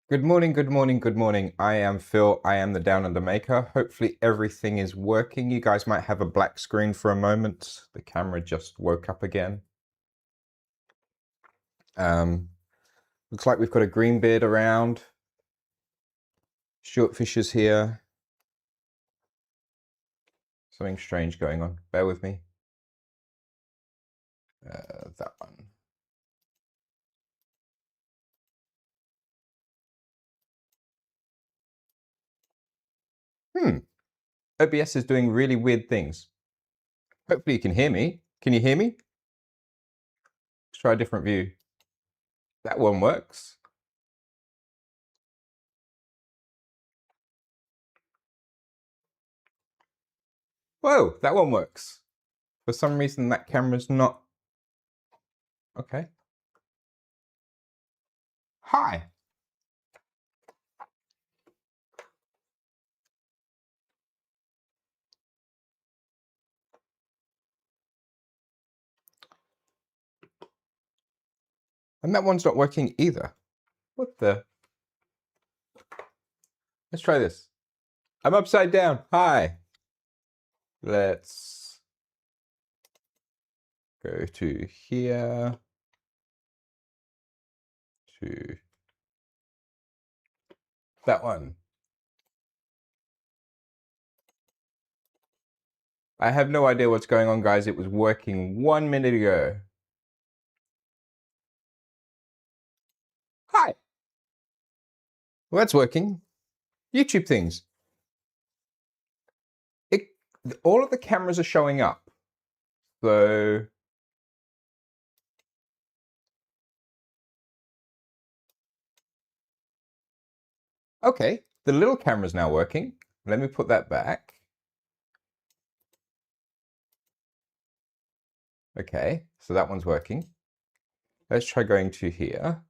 Good morning, good morning, good morning. I am Phil. I am the Down Under Maker. Hopefully everything is working. You guys might have a black screen for a moment. The camera just woke up again. Looks like we've got a green beard around. Shortfish is here. Something strange going on. Bear with me. That one. OBS is doing really weird things. Hopefully you can hear me. Can you hear me? Let's try a different view. That one works. Whoa, that one works. For some reason that camera's not. Okay. Hi. And that one's not working either. What the? Let's try this. I'm upside down. Hi. Let's go to here. To that one. I have no idea what's going on, guys. It was working 1 minute ago. Hi. Well, that's working. YouTube things. All of the cameras are showing up. So okay, the little camera's now working. Let me put that back. Okay, so that one's working. Let's try going to here.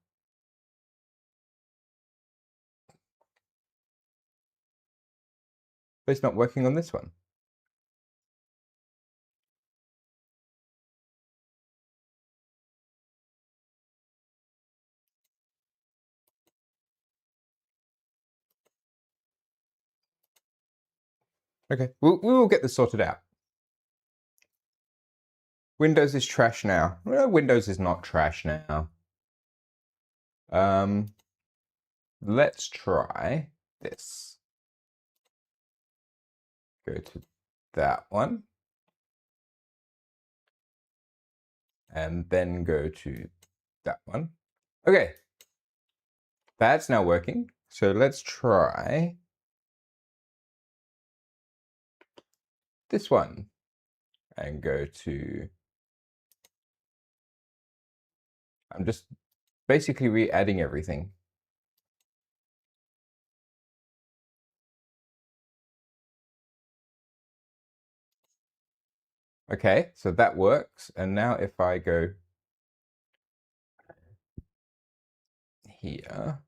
But it's not working on this one. Okay, we will get this sorted out. Windows is trash now. Well, Windows is not trash now. Let's try this. Go to that one. And then go to that one. Okay. That's now working. So let's try this one and go to, I'm just basically re-adding everything. Okay, so that works. And now if I go here,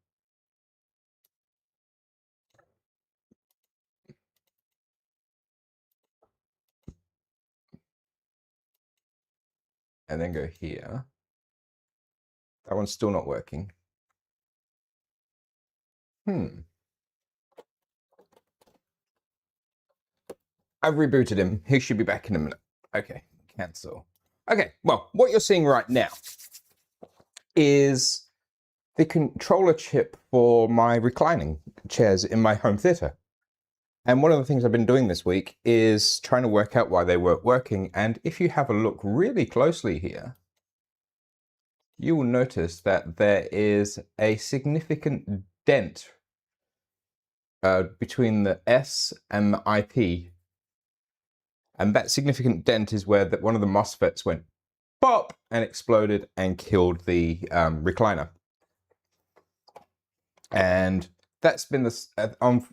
and then go here, that one's still not working. I've rebooted him. He should be back in a minute. Okay, cancel. Okay, well, what you're seeing right now is the controller chip for my reclining chairs in my home theater. And one of the things I've been doing this week is trying to work out why they weren't working. And if you have a look really closely here, you will notice that there is a significant dent between the S and the IP. And that significant dent is where one of the MOSFETs went pop and exploded and killed the recliner. And that's been on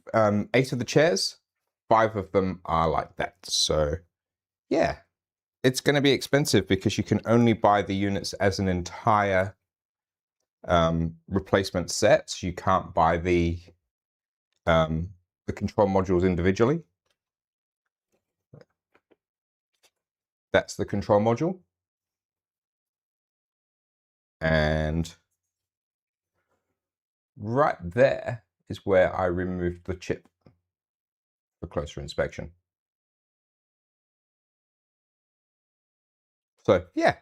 8 of the chairs, 5 of them are like that. So yeah, it's going to be expensive because you can only buy the units as an entire replacement set. You can't buy the control modules individually. That's the control module. And right there is where I removed the chip for closer inspection. So yeah.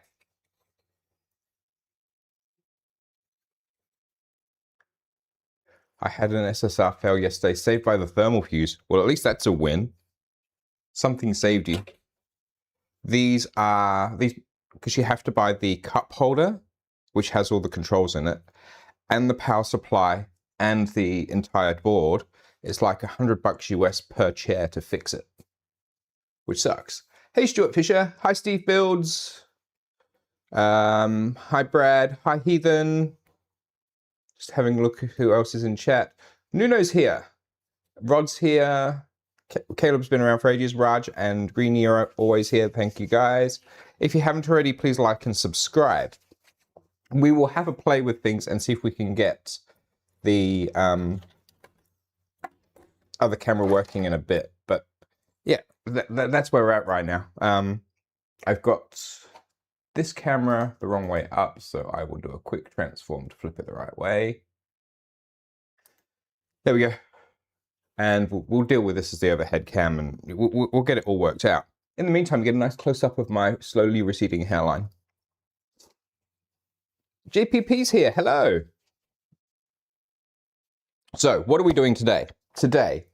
I had an SSR fail yesterday, saved by the thermal fuse. Well, at least that's a win. Something saved you. These because you have to buy the cup holder, which has all the controls in it, and the power supply and the entire board. It's like $100 US per chair to fix it, which sucks. Hey, Stuart Fisher. Hi, Steve Builds. Hi, Brad. Hi, Heathen. Just having a look at who else is in chat. Nuno's here. Rod's here. Caleb's been around for ages. Raj and Greenie are always here. Thank you, guys. If you haven't already, please like and subscribe. We will have a play with things and see if we can get the other camera working in a bit. But yeah, that's where we're at right now. I've got this camera the wrong way up, so I will do a quick transform to flip it the right way. There we go. And we'll deal with this as the overhead cam, and we'll get it all worked out. In the meantime, get a nice close-up of my slowly receding hairline. JPP's here, hello. So what are we doing today? Today,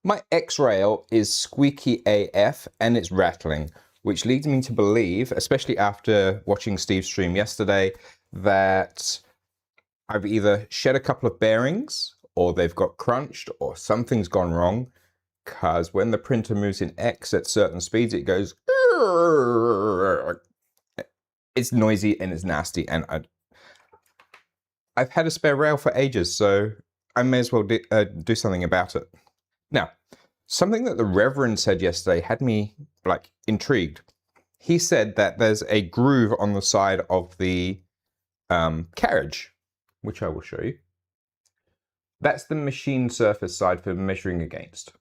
my X-Rail is squeaky AF and it's rattling, which leads me to believe, especially after watching Steve's stream yesterday, that I've either shed a couple of bearings, or they've got crunched, or something's gone wrong, because when the printer moves in X at certain speeds, it goes, it's noisy and it's nasty, and I've had a spare rail for ages, so I may as well do something about it. Now, something that the Reverend said yesterday had me like intrigued. He said that there's a groove on the side of the carriage, which I will show you. That's the machine surface side for measuring against.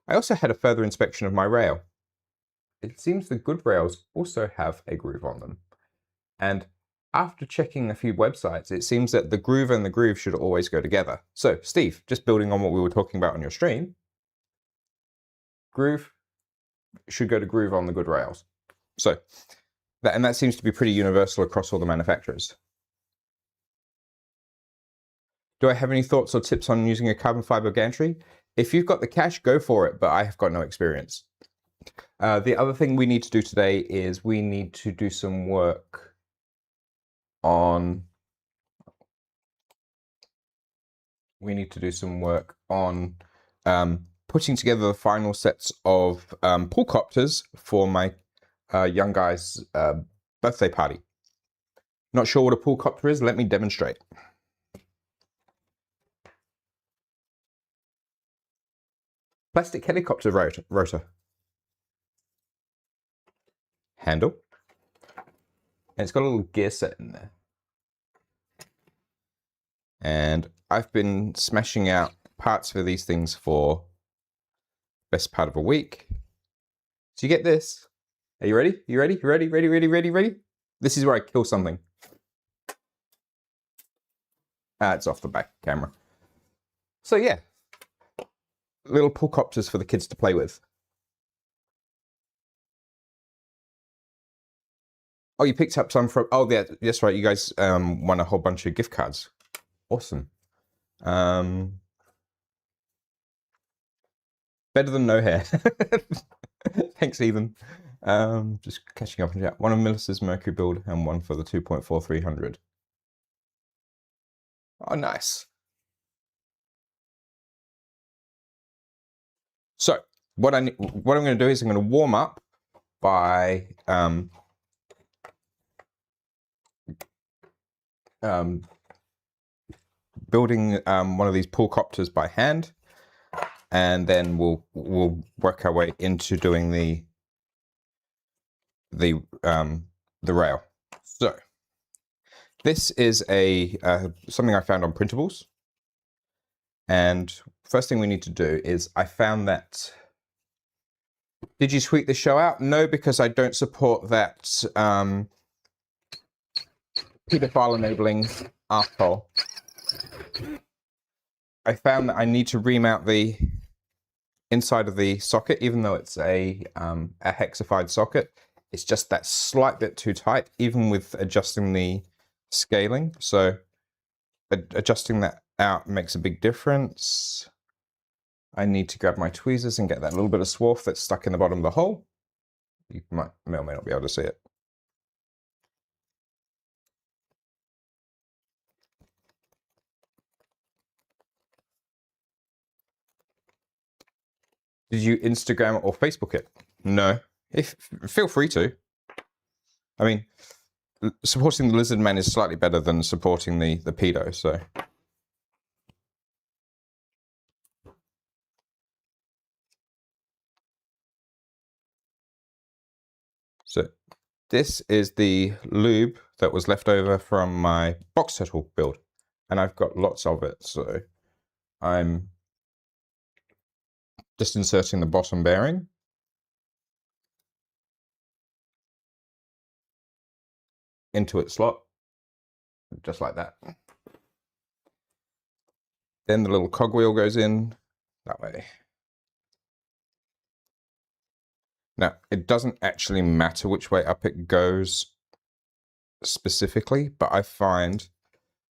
I also had a further inspection of my rail. It seems the good rails also have a groove on them. And after checking a few websites, it seems that the groove and the groove should always go together. So, Steve, just building on what we were talking about on your stream, groove should go to groove on the good rails. So, that seems to be pretty universal across all the manufacturers. Do I have any thoughts or tips on using a carbon fiber gantry? If you've got the cash, go for it, but I have got no experience. The other thing we need to do today is we need to do some work on putting together the final sets of pool copters for my young guy's birthday party. Not sure what a pool copter is? Let me demonstrate. Plastic helicopter rotor. Handle. And it's got a little gear set in there. And I've been smashing out parts for these things for best part of a week. So you get this. Are you ready? You ready? Ready? This is where I kill something. It's off the back camera. So yeah. Little pool copters for the kids to play with. Oh, you picked up some from, oh yeah, that's right, you guys won a whole bunch of gift cards. Awesome. Better than no hair. Thanks, Ethan. Just catching up on chat. One of Melissa's Mercury build and one for the 2.4 300. Oh, nice. So what I'm going to do is I'm going to warm up by building one of these pool copters by hand, and then we'll work our way into doing the rail. So this is something I found on Printables, and first thing we need to do is I found that. Did you tweet the show out? No, because I don't support that pedophile enabling asshole. I found that I need to remount the inside of the socket, even though it's a hexified socket. It's just that slight bit too tight, even with adjusting the scaling. So adjusting that out makes a big difference. I need to grab my tweezers and get that little bit of swarf that's stuck in the bottom of the hole. You may or may not be able to see it. Did you Instagram or Facebook it? No. Feel free to. I mean, supporting the lizard man is slightly better than supporting the pedo, so. So this is the lube that was left over from my box turtle build, and I've got lots of it, so I'm just inserting the bottom bearing. Into its slot, just like that. Then the little cogwheel goes in that way. Now, it doesn't actually matter which way up it goes specifically, but I find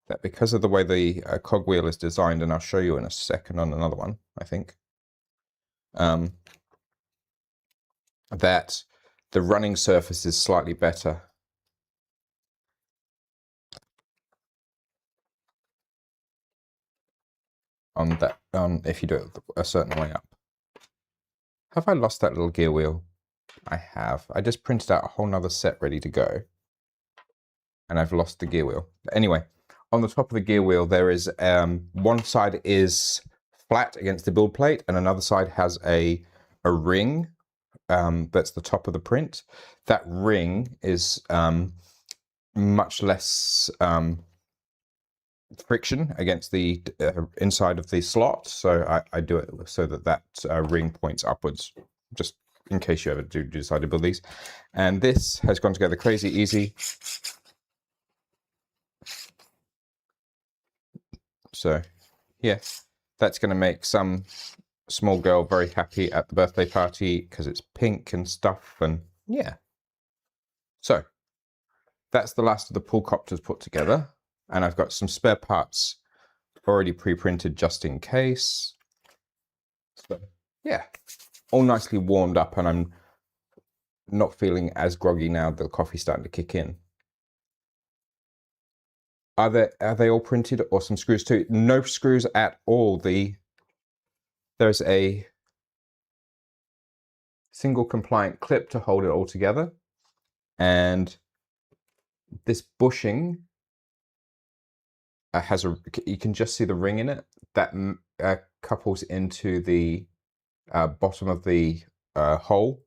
that because of the way the cogwheel is designed, and I'll show you in a second on another one, I think, that the running surface is slightly better. On that, if you do it a certain way up. Have I lost that little gear wheel? I have. I just printed out a whole nother set ready to go, and I've lost the gear wheel. But anyway, on the top of the gear wheel, there is one side is flat against the build plate, and another side has a ring that's the top of the print. That ring is much less friction against the inside of the slot, so I do it so that ring points upwards, just in case you ever do decide to build these. And this has gone together crazy easy. So yeah, that's going to make some small girl very happy at the birthday party because it's pink and stuff, and yeah. So that's the last of the pool copters put together, and I've got some spare parts already pre-printed just in case. So yeah, all nicely warmed up, and I'm not feeling as groggy now that the coffee's starting to kick in. Are they all printed, or some screws too? No screws at all. There's a single compliant clip to hold it all together, and this bushing you can just see the ring in it that couples into the bottom of the hole.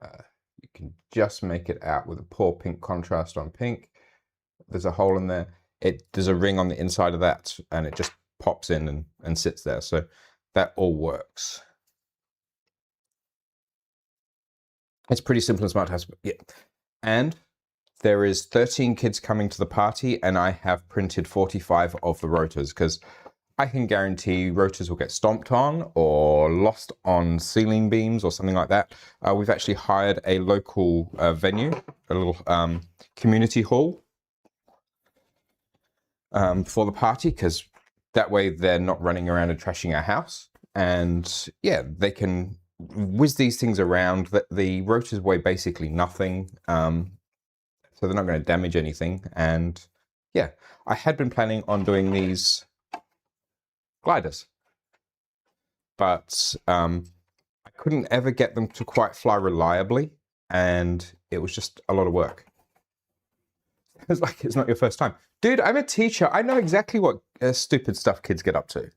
You can just make it out with a poor pink contrast on pink. There's a hole in there. There's a ring on the inside of that, and it just pops in and sits there. So that all works. It's pretty simple and smart to have. Yeah. And there is 13 kids coming to the party, and I have printed 45 of the rotors because I can guarantee rotors will get stomped on or lost on ceiling beams or something like that. We've actually hired a local venue, a little community hall for the party, because that way they're not running around and trashing our house. And yeah, they can whiz these things around. The rotors weigh basically nothing. So they're not going to damage anything. And yeah, I had been planning on doing these gliders, but I couldn't ever get them to quite fly reliably, and it was just a lot of work. It's like, it's not your first time. Dude, I'm a teacher. I know exactly what stupid stuff kids get up to.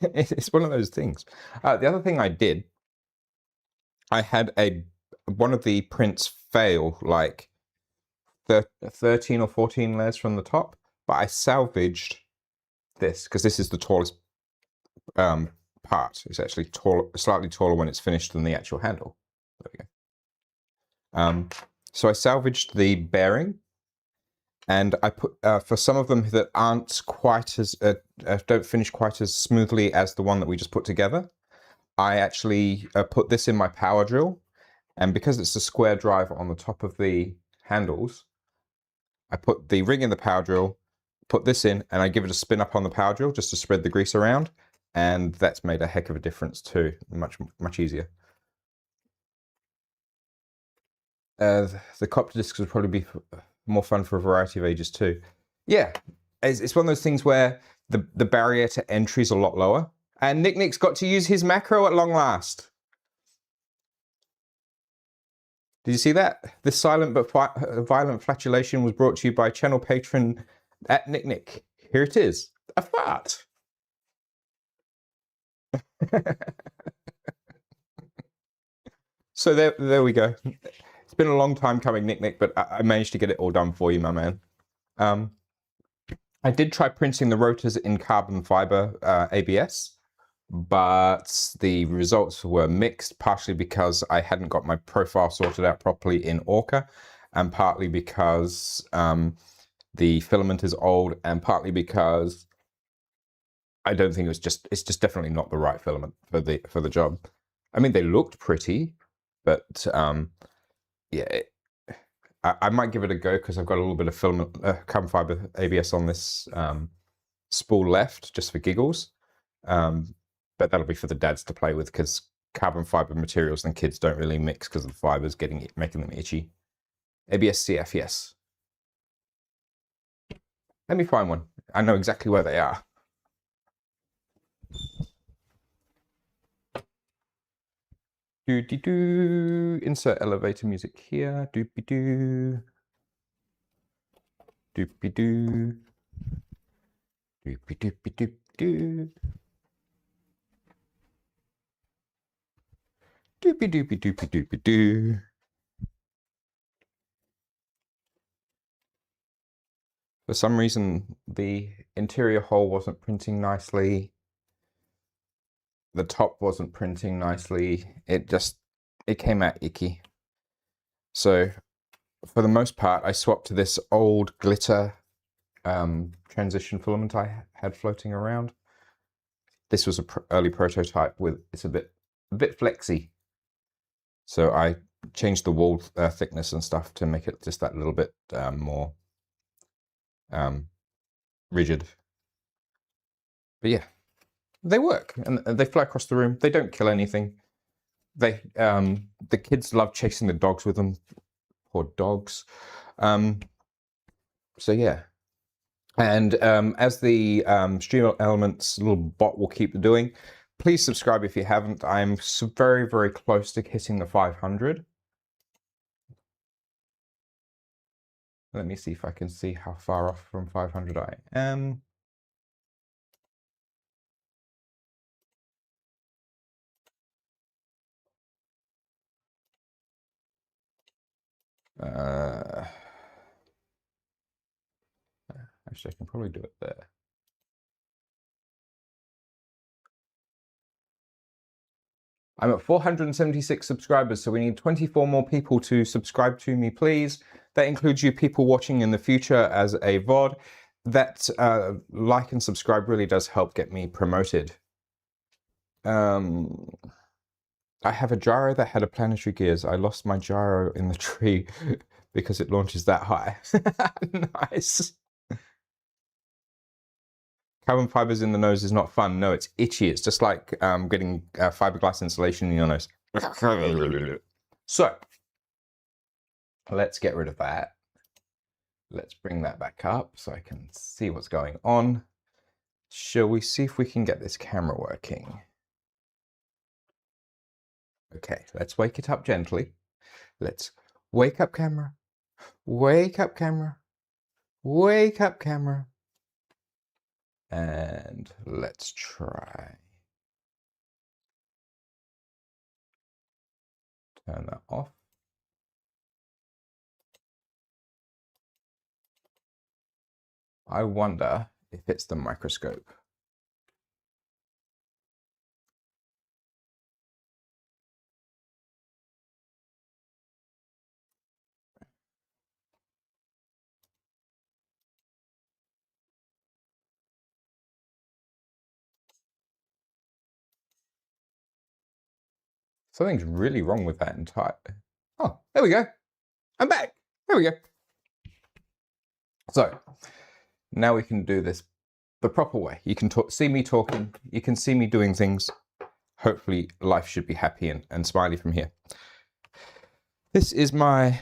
It's one of those things. The other thing I did, I had one of the prints fail like 13 or 14 layers from the top, but I salvaged this because this is the tallest part. It's actually slightly taller when it's finished than the actual handle. There we go. So I salvaged the bearing, And I put, for some of them that aren't quite as, don't finish quite as smoothly as the one that we just put together, I actually put this in my power drill. And because it's a square drive on the top of the handles, I put the ring in the power drill, put this in, and I give it a spin up on the power drill just to spread the grease around. And that's made a heck of a difference too. Much easier. The copter discs would probably be more fun for a variety of ages too. Yeah, it's one of those things where the barrier to entry is a lot lower. And Nick's got to use his macro at long last. Did you see that? This silent but violent flatulation was brought to you by channel patron at Nick. Here it is, a fart. So there we go. It's been a long time coming, Nick, but I managed to get it all done for you, my man. I did try printing the rotors in carbon fiber ABS, but the results were mixed, partially because I hadn't got my profile sorted out properly in Orca, and partly because the filament is old, and partly because I don't think it's just definitely not the right filament for the job. I mean, they looked pretty, but yeah, I might give it a go because I've got a little bit of filament, carbon fiber ABS on this spool left, just for giggles. But that'll be for the dads to play with because carbon fiber materials and kids don't really mix because of the fibers making them itchy. ABS CF, yes. Let me find one. I know exactly where they are. Do-de-doo. Insert elevator music here. Doopy-doo. Doopy-doo. Doopy-doopy-doop-doo. Doopy-doopy-doopy-doopy-doo. For some reason, the interior hole wasn't printing nicely. The top wasn't printing nicely. It came out icky. So for the most part, I swapped to this old glitter transition filament I had floating around. This was an early prototype it's a bit flexy. So I changed the wall thickness and stuff to make it just that little bit more rigid. But yeah, they work and they fly across the room. They don't kill anything. The kids love chasing the dogs with them. Poor dogs. So yeah. And as the Stream Elements little bot will keep doing, please subscribe if you haven't. I'm very, very close to hitting the 500. Let me see if I can see how far off from 500 I am. Actually, I can probably do it there. I'm at 476 subscribers, so we need 24 more people to subscribe to me, please. That includes you people watching in the future as a VOD. That like and subscribe really does help get me promoted. I have a gyro that had a planetary gears. I lost my gyro in the tree because it launches that high. Nice. Carbon fibers in the nose is not fun. No, it's itchy. It's just like getting fiberglass insulation in your nose. So let's get rid of that. Let's bring that back up so I can see what's going on. Shall we see if we can get this camera working? Okay, let's wake it up gently. Let's wake up camera. Wake up camera. Wake up camera. And let's try. Turn that off. I wonder if it's the microscope. Something's really wrong with that entire... Oh, there we go. I'm back. There we go. So now we can do this the proper way. You can see me talking. You can see me doing things. Hopefully life should be happy and smiley from here. This is my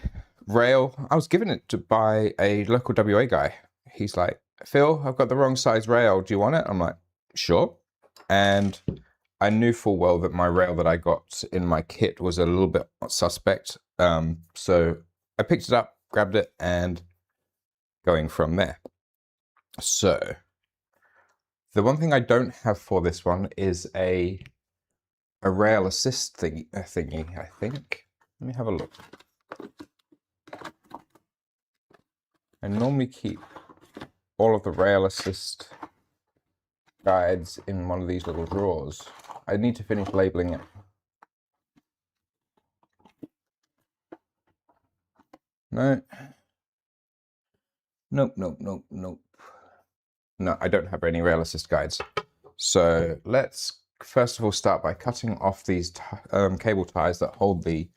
rail. I was given it by a local WA guy. He's like, Phil, I've got the wrong size rail. Do you want it? I'm like, sure. And I knew full well that my rail that I got in my kit was a little bit suspect. So I picked it up, grabbed it, and going from there. So the one thing I don't have for this one is a rail assist thingy, I think. Let me have a look. I normally keep all of the rail assist guides in one of these little drawers. I need to finish labeling it. No. Nope. No, I don't have any rail assist guides. So let's first of all start by cutting off these cable ties that hold the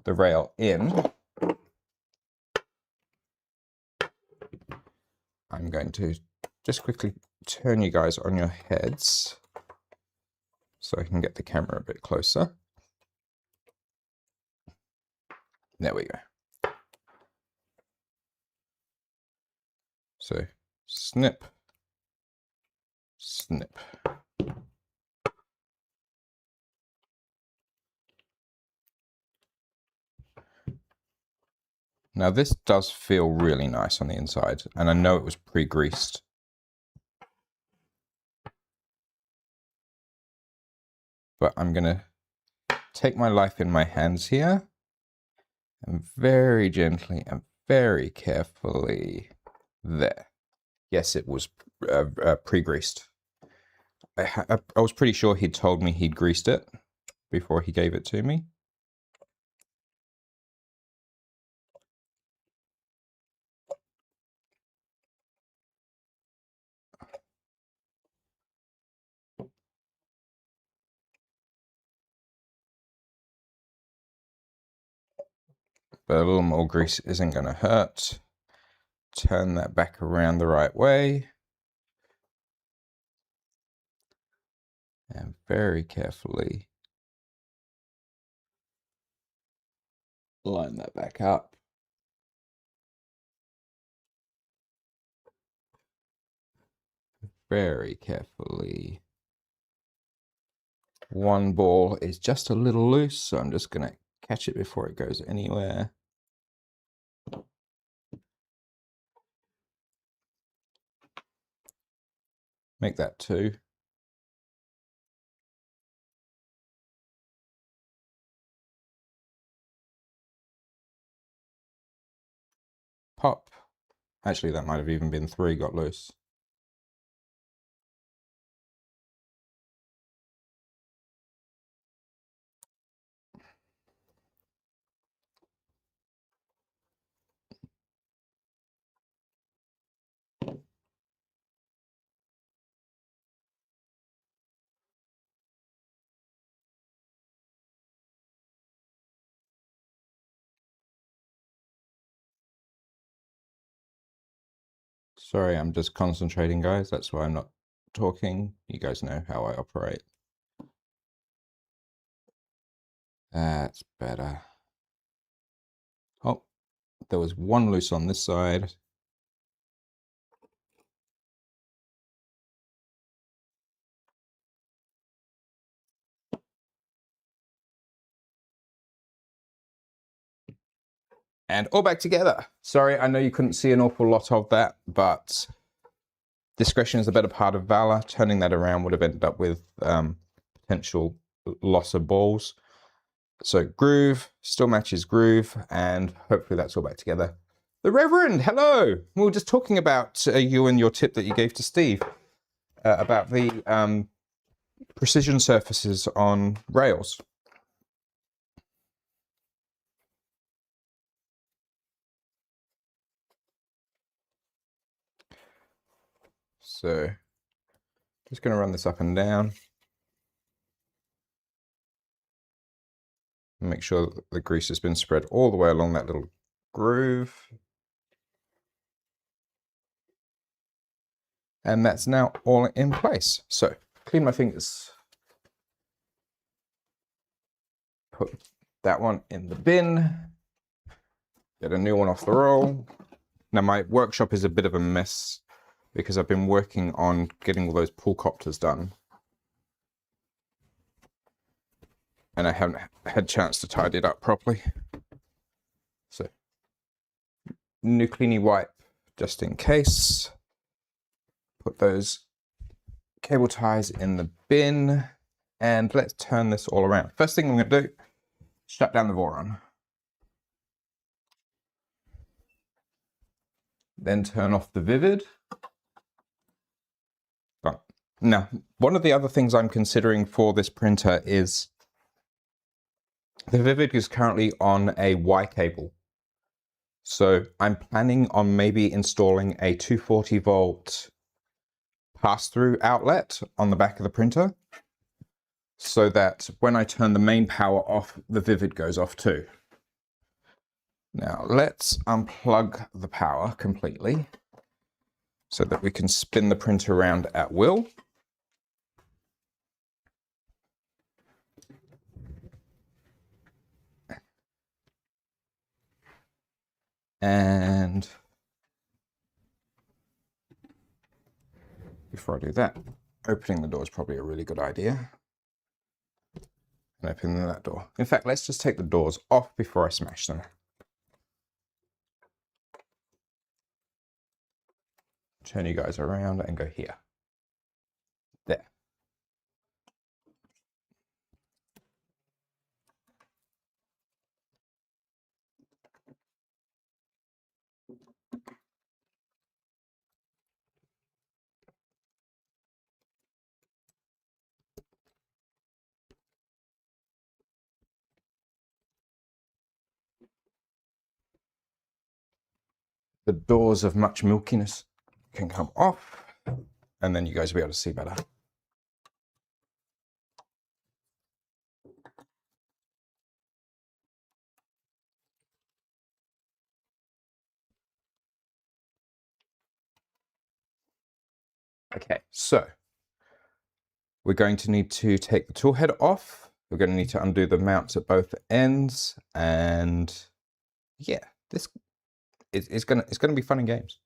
rail in. I'm going to just quickly turn you guys on your heads so I can get the camera a bit closer. There we go. So snip, snip. Now this does feel really nice on the inside, and I know it was pre-greased. But I'm gonna take my life in my hands here and very gently and very carefully there. Yes, it was pre-greased. I was pretty sure he'd told me he'd greased it before he gave it to me. But a little more grease isn't going to hurt. Turn that back around the right way. And very carefully line that back up. Very carefully. One ball is just a little loose, so I'm just going to catch it before it goes anywhere. Make that 2. Pop. Actually, that might have even been 3 got loose. Sorry, I'm just concentrating, guys. That's why I'm not talking. You guys know how I operate. That's better. Oh, there was 1 loose on this side. And all back together. Sorry, I know you couldn't see an awful lot of that, but discretion is the better part of valor. Turning that around would have ended up with potential loss of balls. So groove still matches groove, and hopefully that's all back together. The Reverend, hello. We were just talking about you and your tip that you gave to Steve about the precision surfaces on rails. So just going to run this up and down. Make sure that the grease has been spread all the way along that little groove. And that's now all in place. So clean my fingers. Put that one in the bin. Get a new one off the roll. Now my workshop is a bit of a mess because I've been working on getting all those pool copters done. And I haven't had a chance to tidy it up properly. So, new cleanie wipe just in case. Put those cable ties in the bin and let's turn this all around. First thing I'm going to do, shut down the voron. Then turn off the Vivid. Oh. Now, one of the other things I'm considering for this printer is the Vivid is currently on a Y cable. So I'm planning on maybe installing a 240 volt pass-through outlet on the back of the printer so that when I turn the main power off, the Vivid goes off too. Now let's unplug the power completely so that we can spin the printer around at will. And before I do that, opening the door is probably a really good idea. And opening that door. In fact, let's just take the doors off before I smash them. Turn you guys around and go here. There. The doors of much milkiness can come off, and then you guys will be able to see better. Okay, so we're going to need to take the tool head off. We're going to need to undo the mounts at both ends, and yeah, this is going to be fun and games.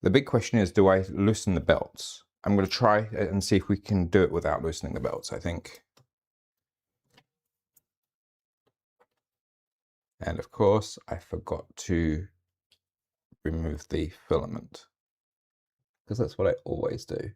The big question is, do I loosen the belts? I'm going to try and see if we can do it without loosening the belts, I think. And of course, I forgot to remove the filament, because that's what I always do.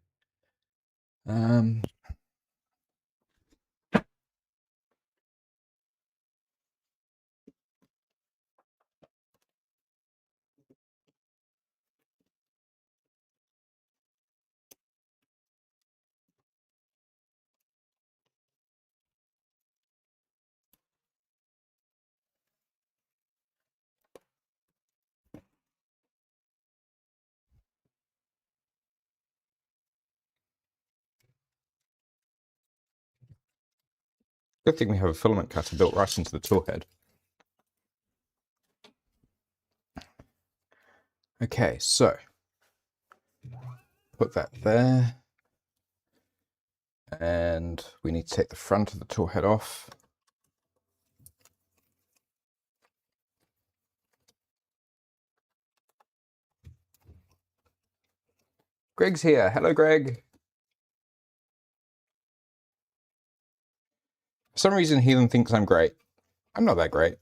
Good thing we have a filament cutter built right into the tool head. Okay, so put that there. And we need to take the front of the tool head off. Greg's here. Hello, Greg. For some reason, Heathen thinks I'm great. I'm not that great.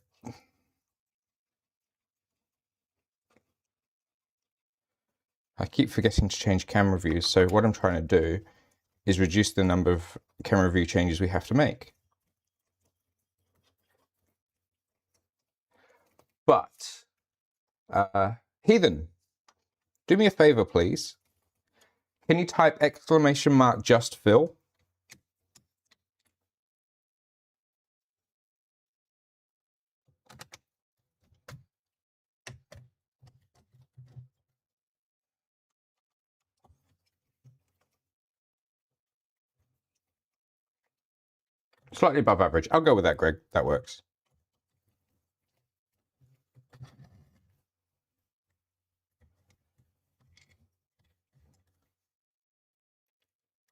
I keep forgetting to change camera views, so what I'm trying to do is reduce the number of camera view changes we have to make. But, Heathen, do me a favor, please. Can you type ! just Phil? Slightly above average. I'll go with that, Greg. That works.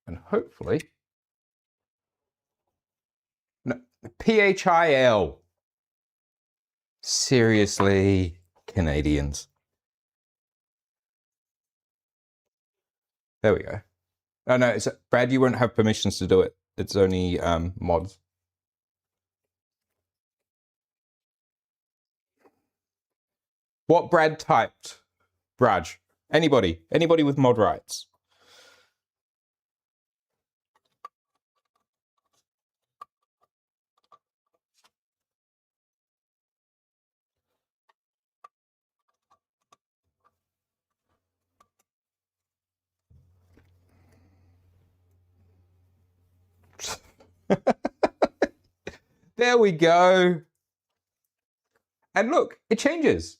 And hopefully, no, PHIL. Seriously, Canadians. There we go. Oh no, it's Brad. You won't have permissions to do it. It's only mods. What Brad typed? Brad. Anybody with mod rights? There we go. And look, it changes.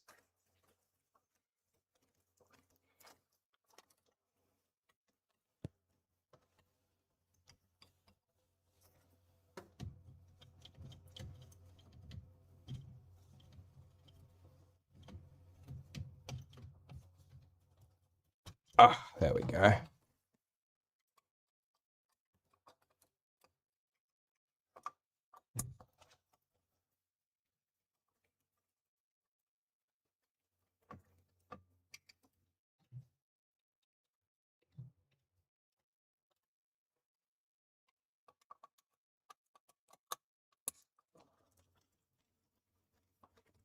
Ah, there we go.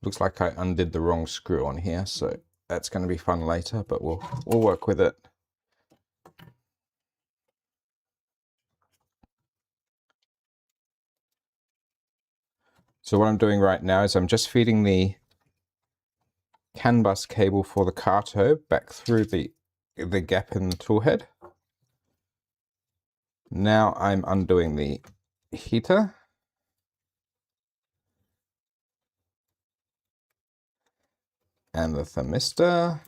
Looks like I undid the wrong screw on here, so that's going to be fun later, but we'll work with it. So what I'm doing right now is I'm just feeding the CAN bus cable for the car tow back through the gap in the tool head. Now I'm undoing the heater. And the thermistor.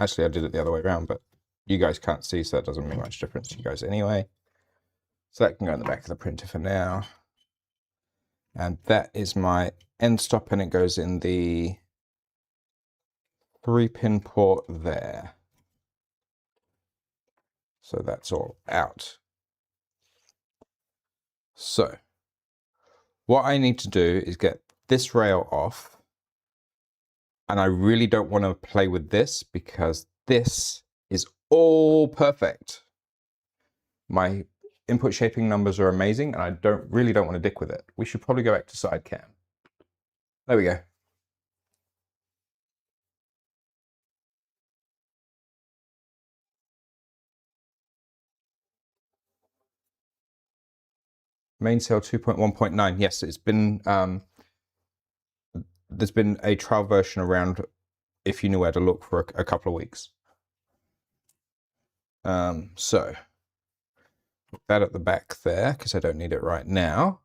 Actually, I did it the other way around, but you guys can't see, so that doesn't make much difference to you guys anyway. So that can go in the back of the printer for now. And that is my end stop, and it goes in the 3-pin port there. So that's all out. So what I need to do is get this rail off. And I really don't want to play with this because this is all perfect. My input shaping numbers are amazing, and I really don't want to dick with it. We should probably go back to side cam. There we go. Main cell 2.1.9. Yes, it's been there's been a trial version around, if you knew where to look, for a couple of weeks. So put that at the back there because I don't need it right now.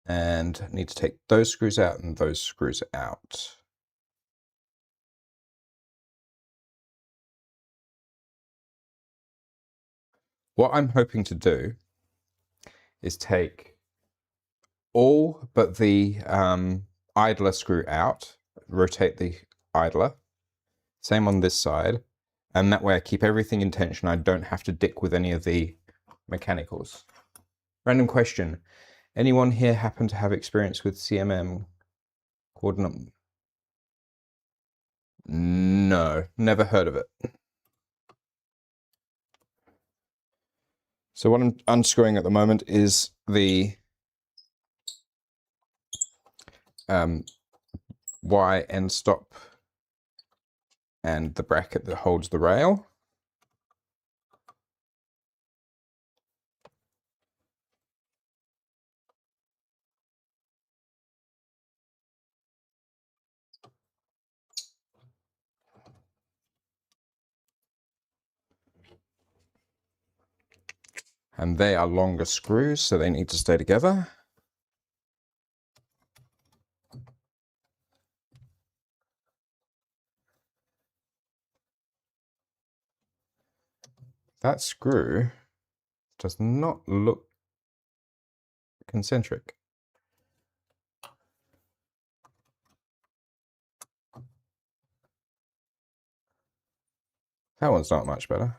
And need to take those screws out and those screws out. What I'm hoping to do is take all but the idler screw out, rotate the idler, same on this side, and that way I keep everything in tension. I don't have to dick with any of the mechanicals. Random question. Anyone here happen to have experience with CMM coordinate? No, never heard of it. So what I'm unscrewing at the moment is the Y end stop and the bracket that holds the rail. And they are longer screws, so they need to stay together. That screw does not look concentric. That one's not much better.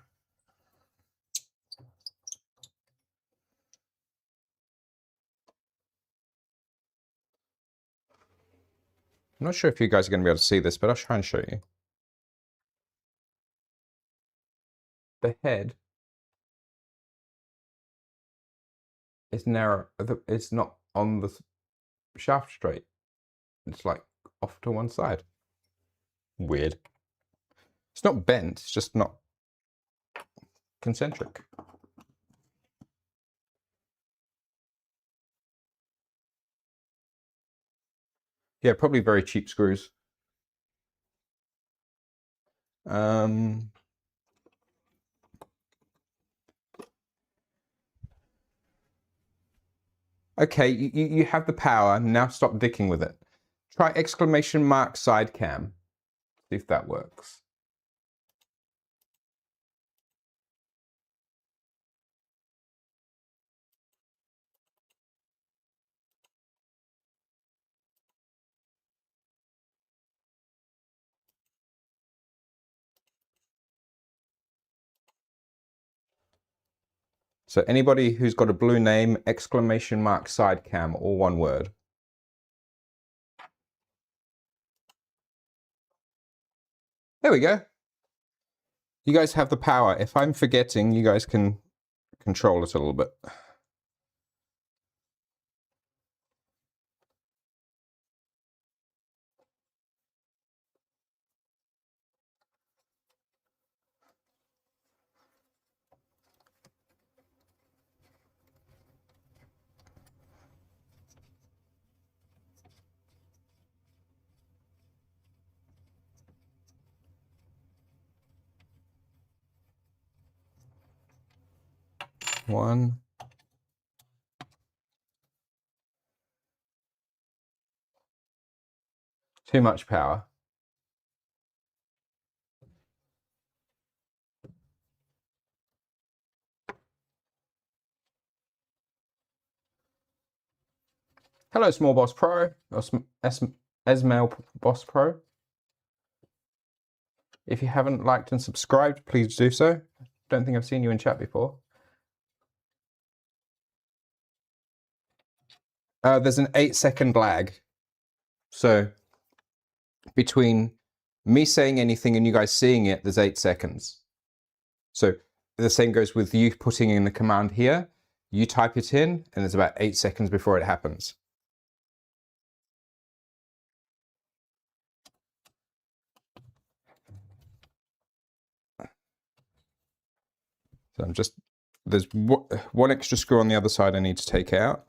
I'm not sure if you guys are going to be able to see this, but I'll try and show you. The head is narrow. It's not on the shaft straight. It's like off to one side. Weird. It's not bent, it's just not concentric. Yeah, probably very cheap screws. Okay, you have the power, now stop dicking with it. Try exclamation mark side cam. See if that works. So anybody who's got a blue name, exclamation mark side cam, all one word. There we go. You guys have the power. If I'm forgetting, you guys can control it a little bit. One. Too much power. Hello, Small Boss Pro, or Esmail Boss Pro. If you haven't liked and subscribed, please do so. Don't think I've seen you in chat before. There's an 8-second lag. So between me saying anything and you guys seeing it, there's 8 seconds. So the same goes with you putting in the command here. You type it in, and there's about 8 seconds before it happens. So I'm just, there's one extra screw on the other side I need to take out.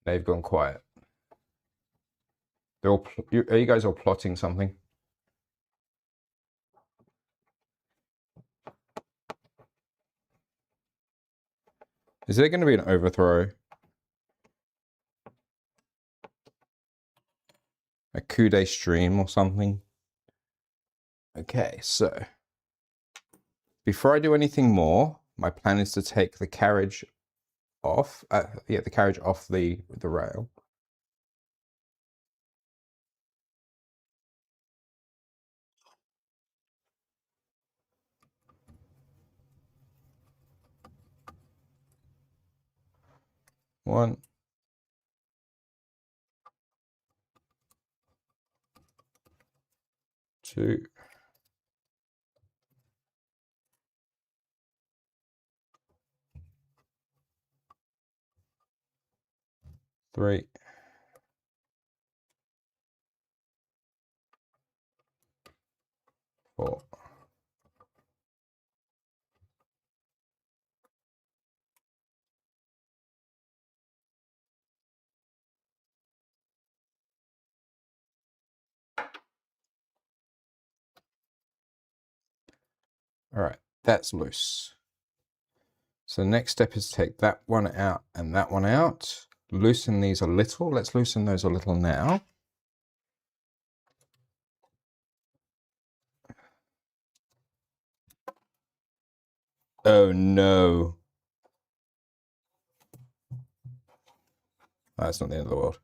They've gone quiet. They're all, are you guys all plotting something? Is there going to be an overthrow? A coup de stream or something? Okay, so before I do anything more, my plan is to take the carriage off. The carriage off the rail. One, two, three, All right, that's loose. So the next step is to take that one out and that one out. Loosen these a little. Let's loosen those a little now. Oh no. That's not the end of the world.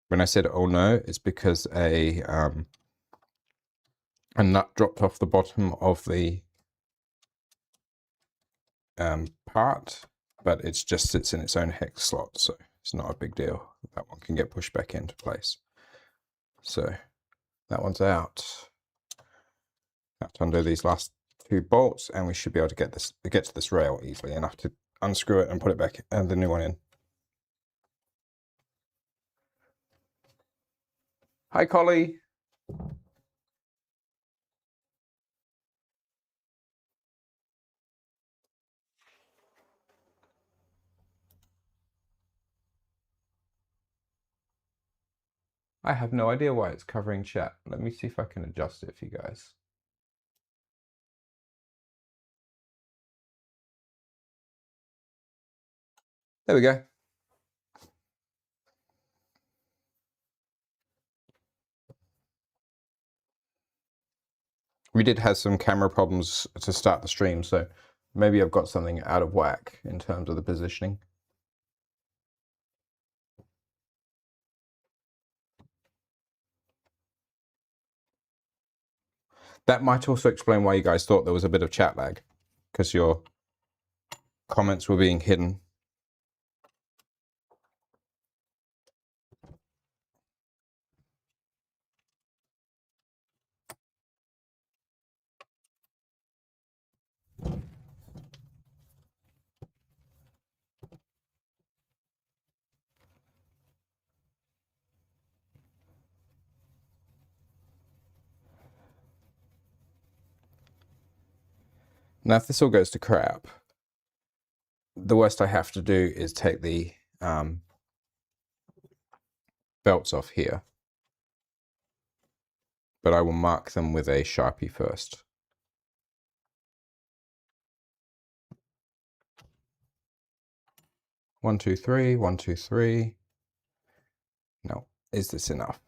When I said oh no, it's because a nut dropped off the bottom of the part, but it just sits in its own hex slot, so it's not a big deal. That one can get pushed back into place. So that one's out. Have to undo these last two bolts, and we should be able to get to this rail easily enough to unscrew it and put it back and the new one in. Hi, Collie. I have no idea why it's covering chat. Let me see if I can adjust it for you guys. There we go. We did have some camera problems to start the stream, so maybe I've got something out of whack in terms of the positioning. That might also explain why you guys thought there was a bit of chat lag, because your comments were being hidden. Now, if this all goes to crap, the worst I have to do is take the belts off here. But I will mark them with a Sharpie first. One, two, three, 1, 2, 3. Now, is this enough?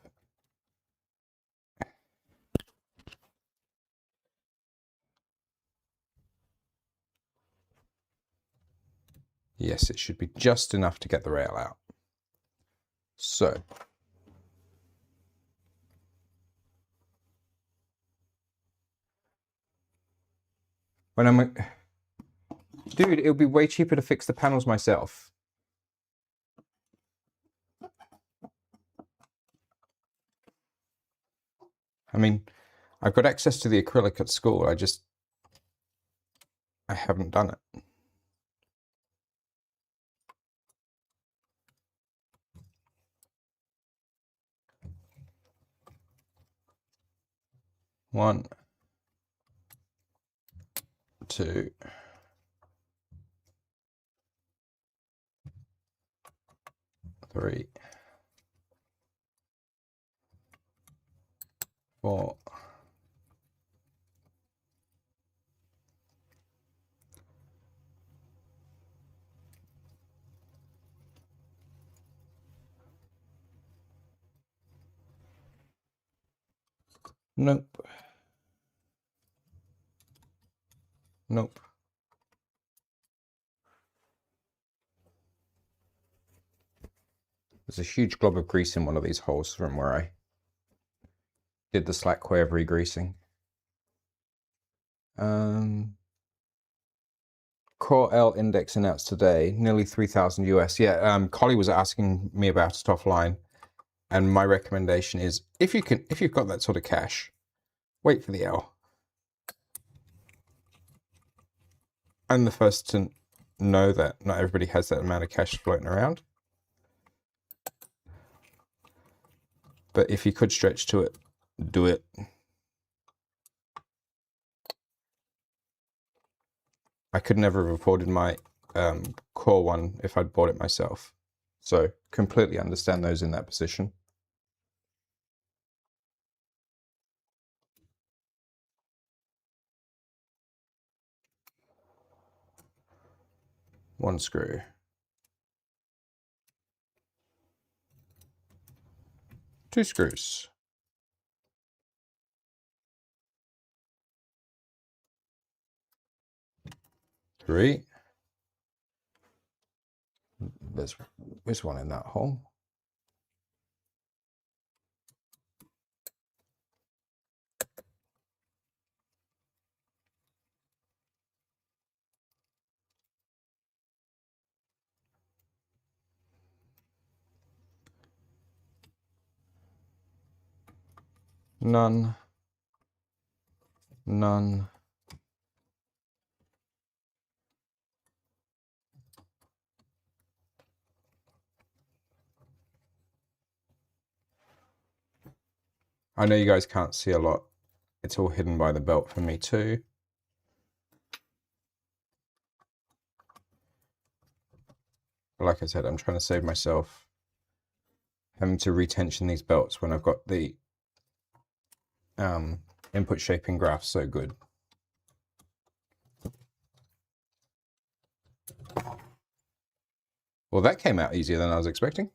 Yes, it should be just enough to get the rail out. So, when I'm, dude, it would be way cheaper to fix the panels myself. I mean, I've got access to the acrylic at school. I haven't done it. One, two, three, 4. Nope. Nope. There's a huge glob of grease in one of these holes from where I did the slack way of re-greasing. Core L index announced today, nearly 3,000 US. Yeah, Collie was asking me about it offline, and my recommendation is if you've got that sort of cash, wait for the L. I'm the first to know that not everybody has that amount of cash floating around. But if you could stretch to it, do it. I could never have afforded my core one if I'd bought it myself. So completely understand those in that position. One screw. Two screws. Three. There's one in that hole. None. None. I know you guys can't see a lot. It's all hidden by the belt for me too. But like I said, I'm trying to save myself having to retension these belts when I've got the input shaping graph so good. Well, that came out easier than I was expecting.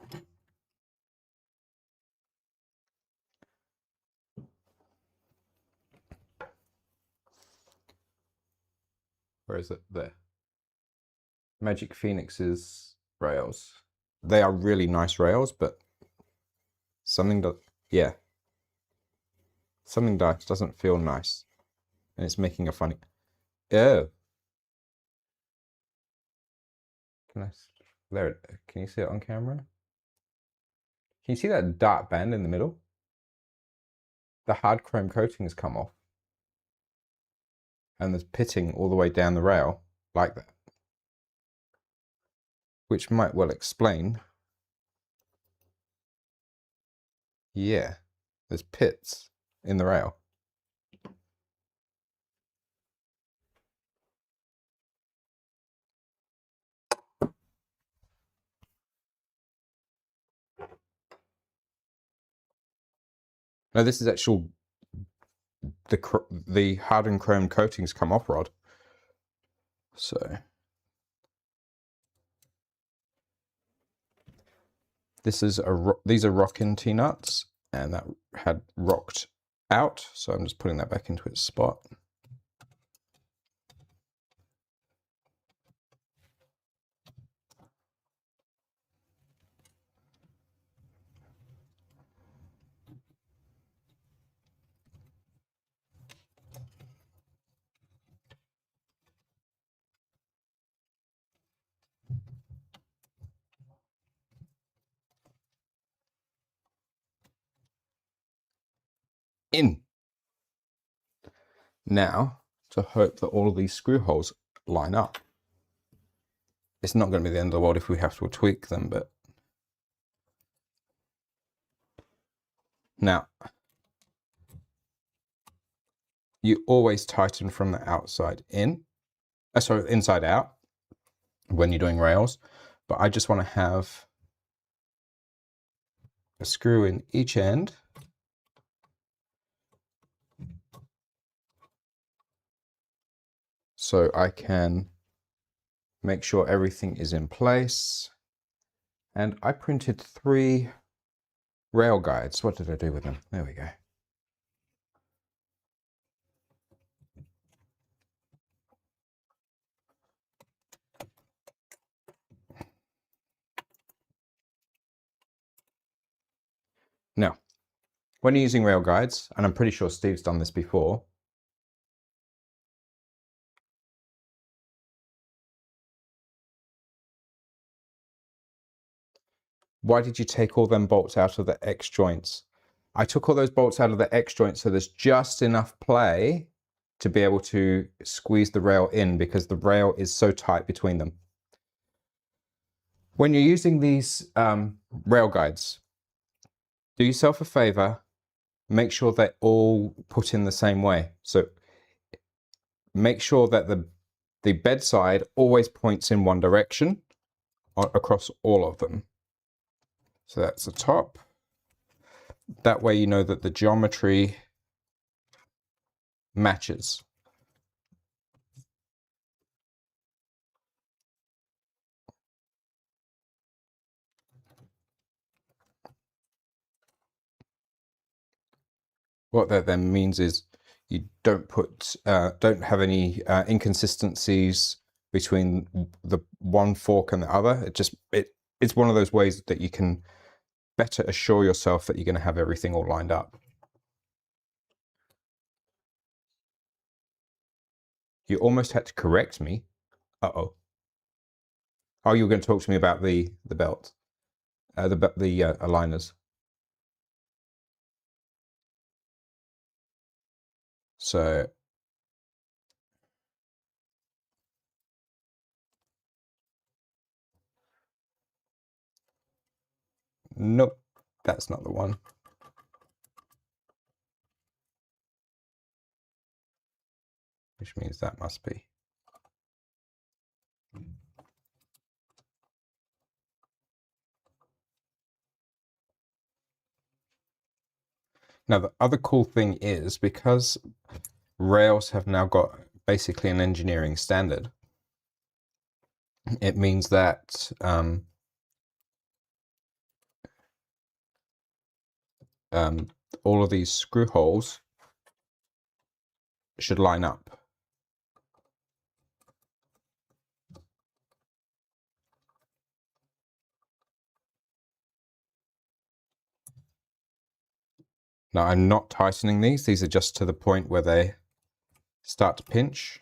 Where is it? There. Magic Phoenix's rails. They are really nice rails, but something doesn't feel nice. And it's making a funny... Oh. Can you see it on camera? Can you see that dark band in the middle? The hard chrome coating has come off. And there's pitting all the way down the rail, like that. Which might well explain. Yeah, there's pits in the rail. Now this is actual, the hardened chrome coatings come off rod. So this is these are rockin' T-nuts, and that had rocked out, so I'm just putting that back into its spot. In. Now, to hope that all of these screw holes line up. It's not going to be the end of the world if we have to tweak them, but... Now, you always tighten from the outside in, sorry, inside out when you're doing rails, but I just want to have a screw in each end. So I can make sure everything is in place. And I printed 3 rail guides. What did I do with them? There we go. Now, when you're using rail guides, and I'm pretty sure Steve's done this before, why did you take all them bolts out of the X joints? I took all those bolts out of the X joints so there's just enough play to be able to squeeze the rail in, because the rail is so tight between them. When you're using these rail guides, do yourself a favor, make sure they're all put in the same way. So make sure that the bedside always points in one direction across all of them. So that's the top. That way you know that the geometry matches. What that then means is you don't have any inconsistencies between the one fork and the other. It's one of those ways that you can better assure yourself that you're going to have everything all lined up. You almost had to correct me. Uh-oh. Oh, you were going to talk to me about the belt, the aligners. So nope, that's not the one. Which means that must be. Now, the other cool thing is, because rails have now got basically an engineering standard, it means that all of these screw holes should line up. Now, I'm not tightening these. These are just to the point where they start to pinch.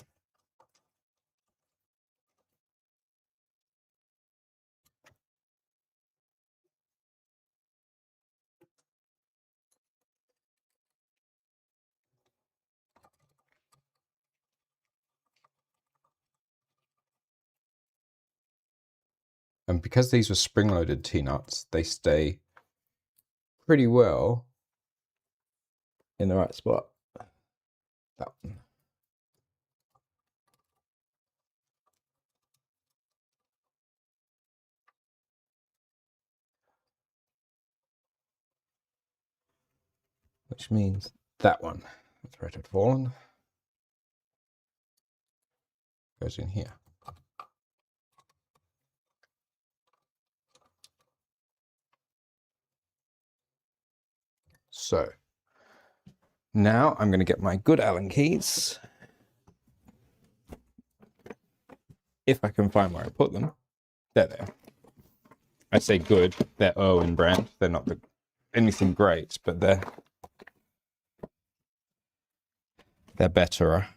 And because these were spring-loaded T-nuts, they stay pretty well in the right spot. That one. Which means that one. That's right, it's fallen. Goes in here. So now I'm going to get my good Allen keys. If I can find where I put them. There. I say good, they're Irwin brand. They're not anything great, but they're better.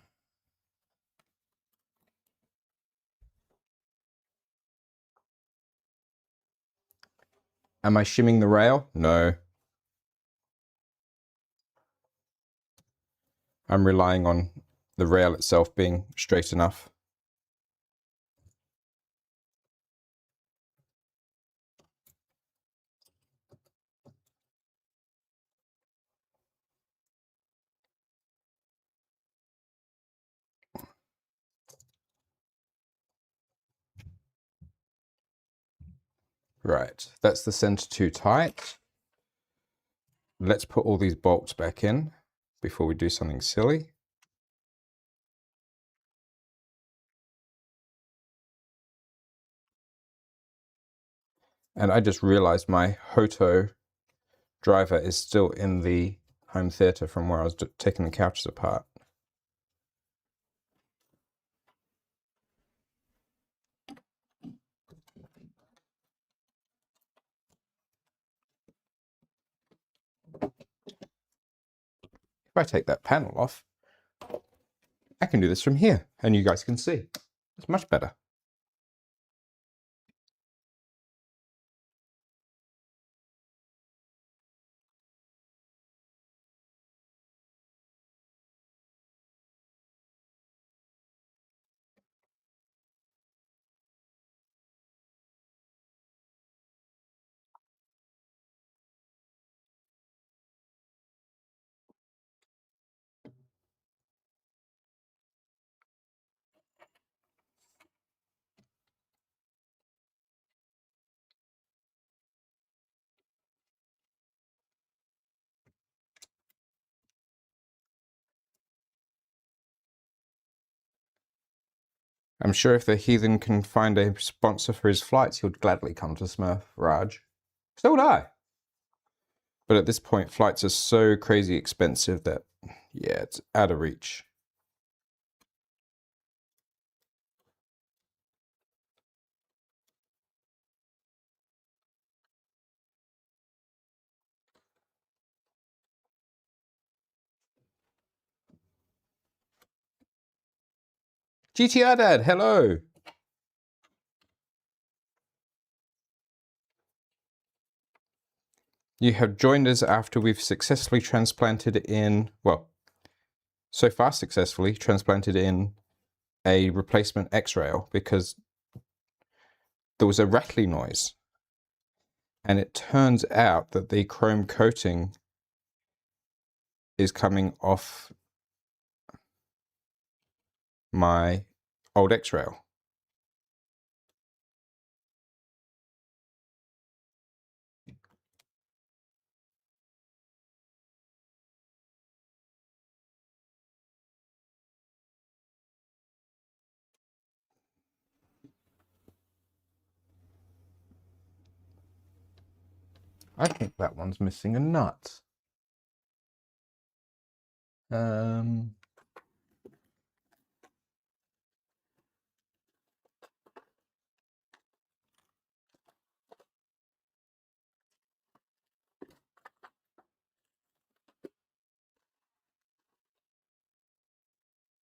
Am I shimming the rail? No. I'm relying on the rail itself being straight enough. Right, that's the center too tight. Let's put all these bolts back in before we do something silly. And I just realized my Hoto driver is still in the home theater from where I was taking the couches apart. If I take that panel off, I can do this from here, and you guys can see. It's much better. I'm sure if the heathen can find a sponsor for his flights, he would gladly come to Smurf Raj. So would I. But at this point, flights are so crazy expensive that, yeah, it's out of reach. GTR Dad, hello! You have joined us after we've successfully transplanted in, well, so far successfully transplanted in a replacement X-rail because there was a rattling noise. And it turns out that the chrome coating is coming off my old X-rail. I think that one's missing a nut.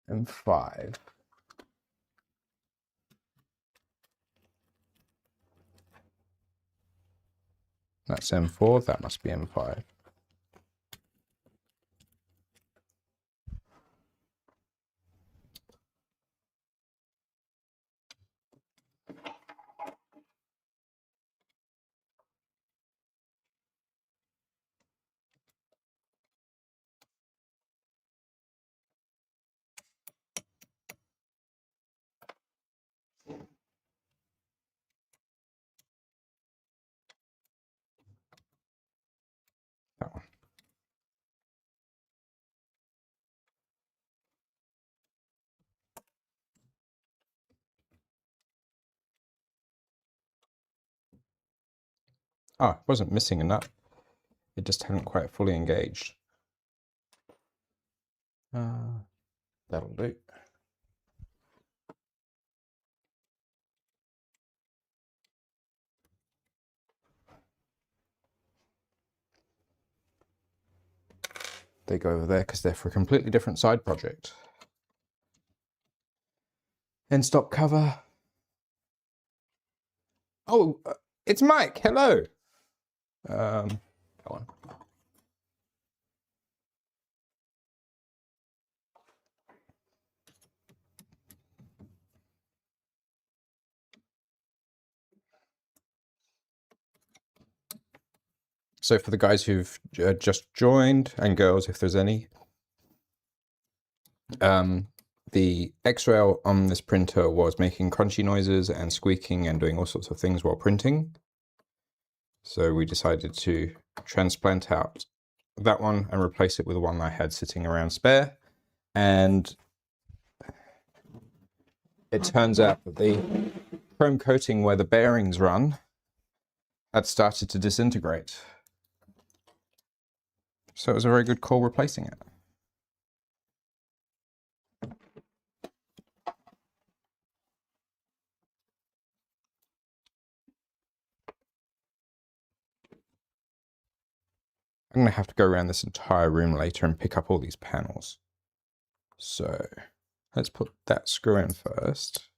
M5. That's M4, that must be M5. That one. Oh, it wasn't missing a nut. It just hadn't quite fully engaged. That'll do. They go over there because they're for a completely different side project. End stop cover. Oh, it's Mike. Hello. Go on. So for the guys who've just joined, and girls if there's any, the X-rail on this printer was making crunchy noises and squeaking and doing all sorts of things while printing. So we decided to transplant out that one and replace it with the one I had sitting around spare. And it turns out that the chrome coating where the bearings run had started to disintegrate. So it was a very good call replacing it. I'm going to have to go around this entire room later and pick up all these panels. So let's put that screw in first.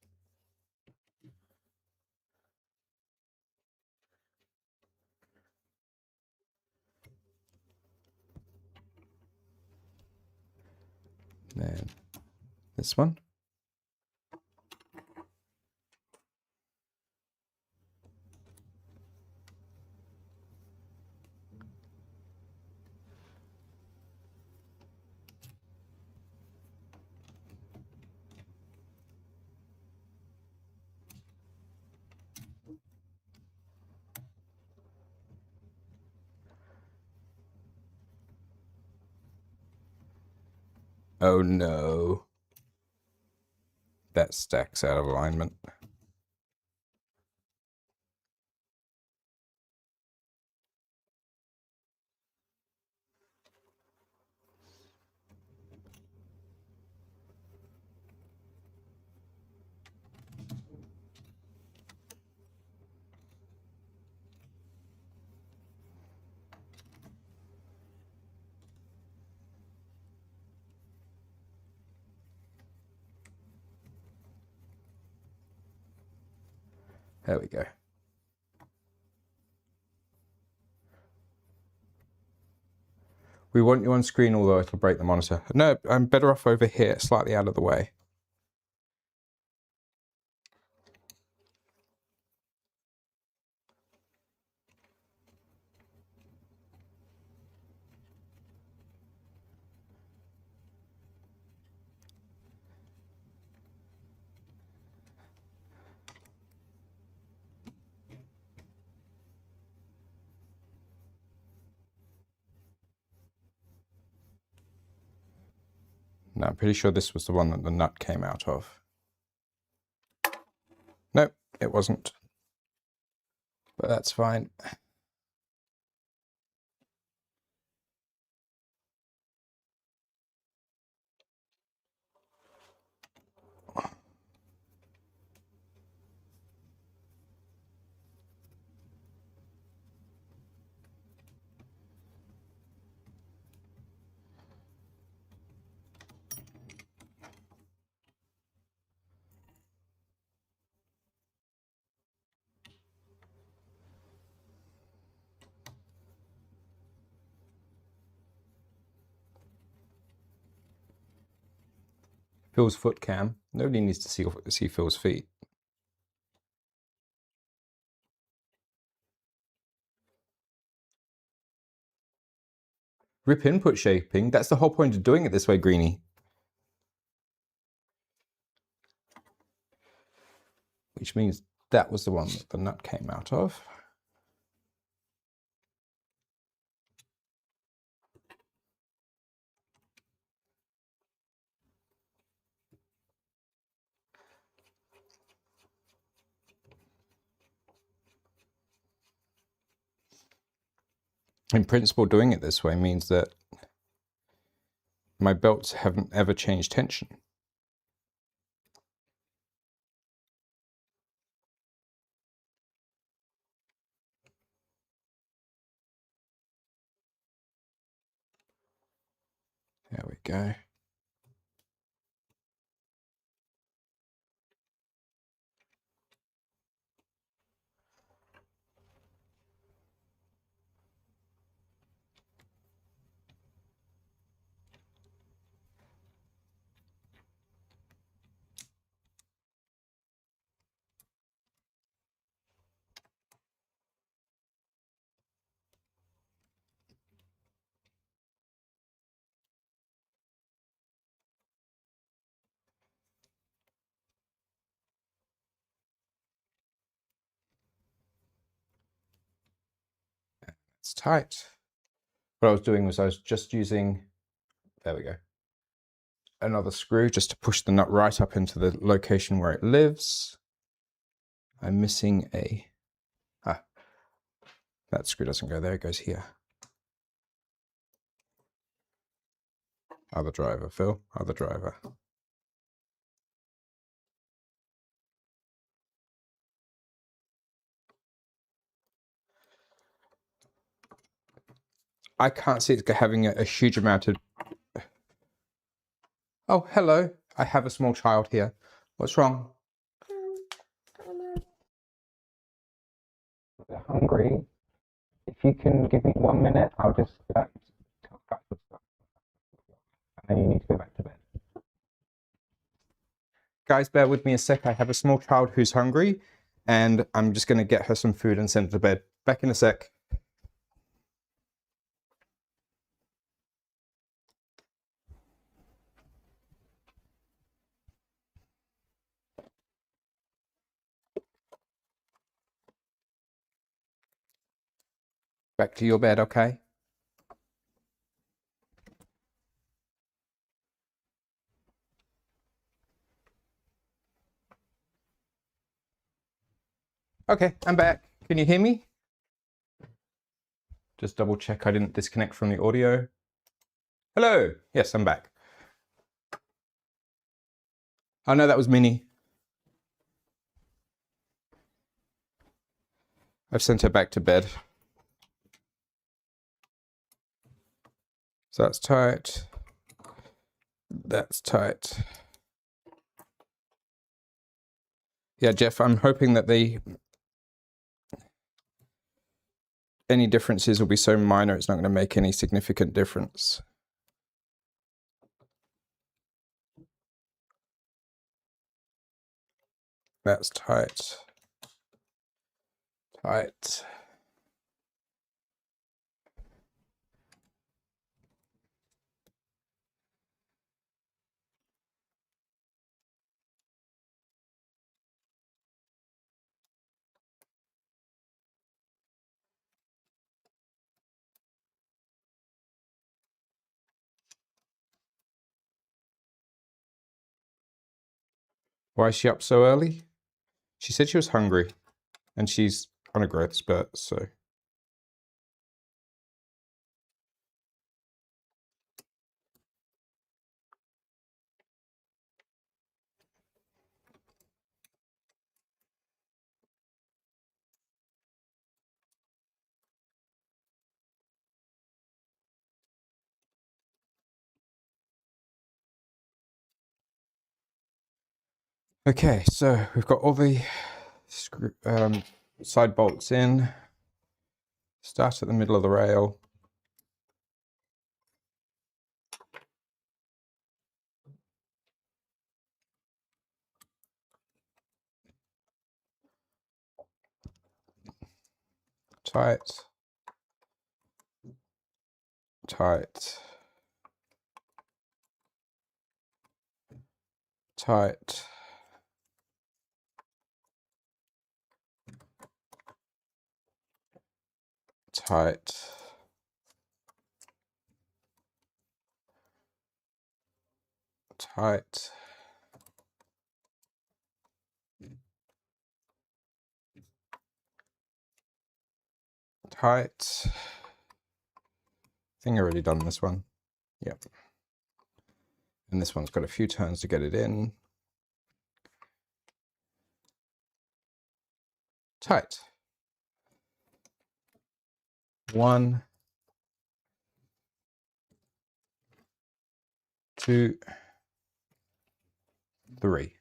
Then this one. Oh no. that stack's out of alignment. There we go. We want you on screen, although it'll break the monitor. No, I'm better off over here, slightly out of the way. No, I'm pretty sure this was the one that the nut came out of. Nope, it wasn't. But that's fine. Phil's foot cam. Nobody needs to see Phil's feet. Rip input shaping. That's the whole point of doing it this way, Greenie. Which means that was the one that the nut came out of. In principle, doing it this way means that my belts haven't ever changed tension. There we go. It's tight. What I was doing was I was just using, there we go, another screw just to push the nut right up into the location where it lives. I'm missing a, that screw doesn't go there, it goes here. Other driver, Phil, other driver. I can't see it having a huge amount of... Oh, hello. I have a small child here. What's wrong? They're hungry. If you can give me 1 minute, I'll just talk about the stuff. And then you need to go back to bed. Guys, bear with me a sec. I have a small child who's hungry, and I'm just going to get her some food and send her to bed. Back in a sec. Back to your bed, okay? Okay, I'm back. Can you hear me? Just double check I didn't disconnect from the audio. Hello. Yes, I'm back. Oh no, that was Minnie. I've sent her back to bed. So that's tight. That's tight. Yeah, Jeff, I'm hoping that any differences will be so minor it's not going to make any significant difference. That's tight. Tight. Why is she up so early? She said she was hungry, and she's on a growth spurt, so. Okay, so we've got all the side bolts in. Start at the middle of the rail. Tight. Tight. Tight. Tight. Tight. Tight. I think I already done this one. Yep. And this one's got a few turns to get it in. Tight. 1, 2, 3.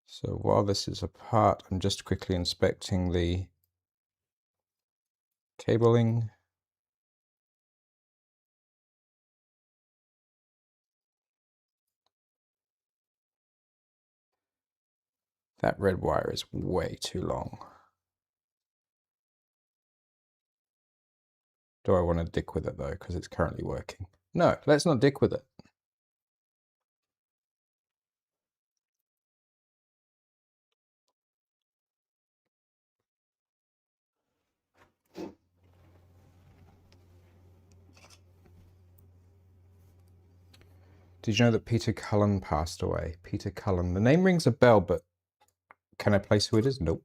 So while this is apart, I'm just quickly inspecting the cabling. That red wire is way too long. Do I want to dick with it though, because it's currently working? No, let's not dick with it. Did you know that Peter Cullen passed away? Peter Cullen. The name rings a bell, but can I place who it is? Nope.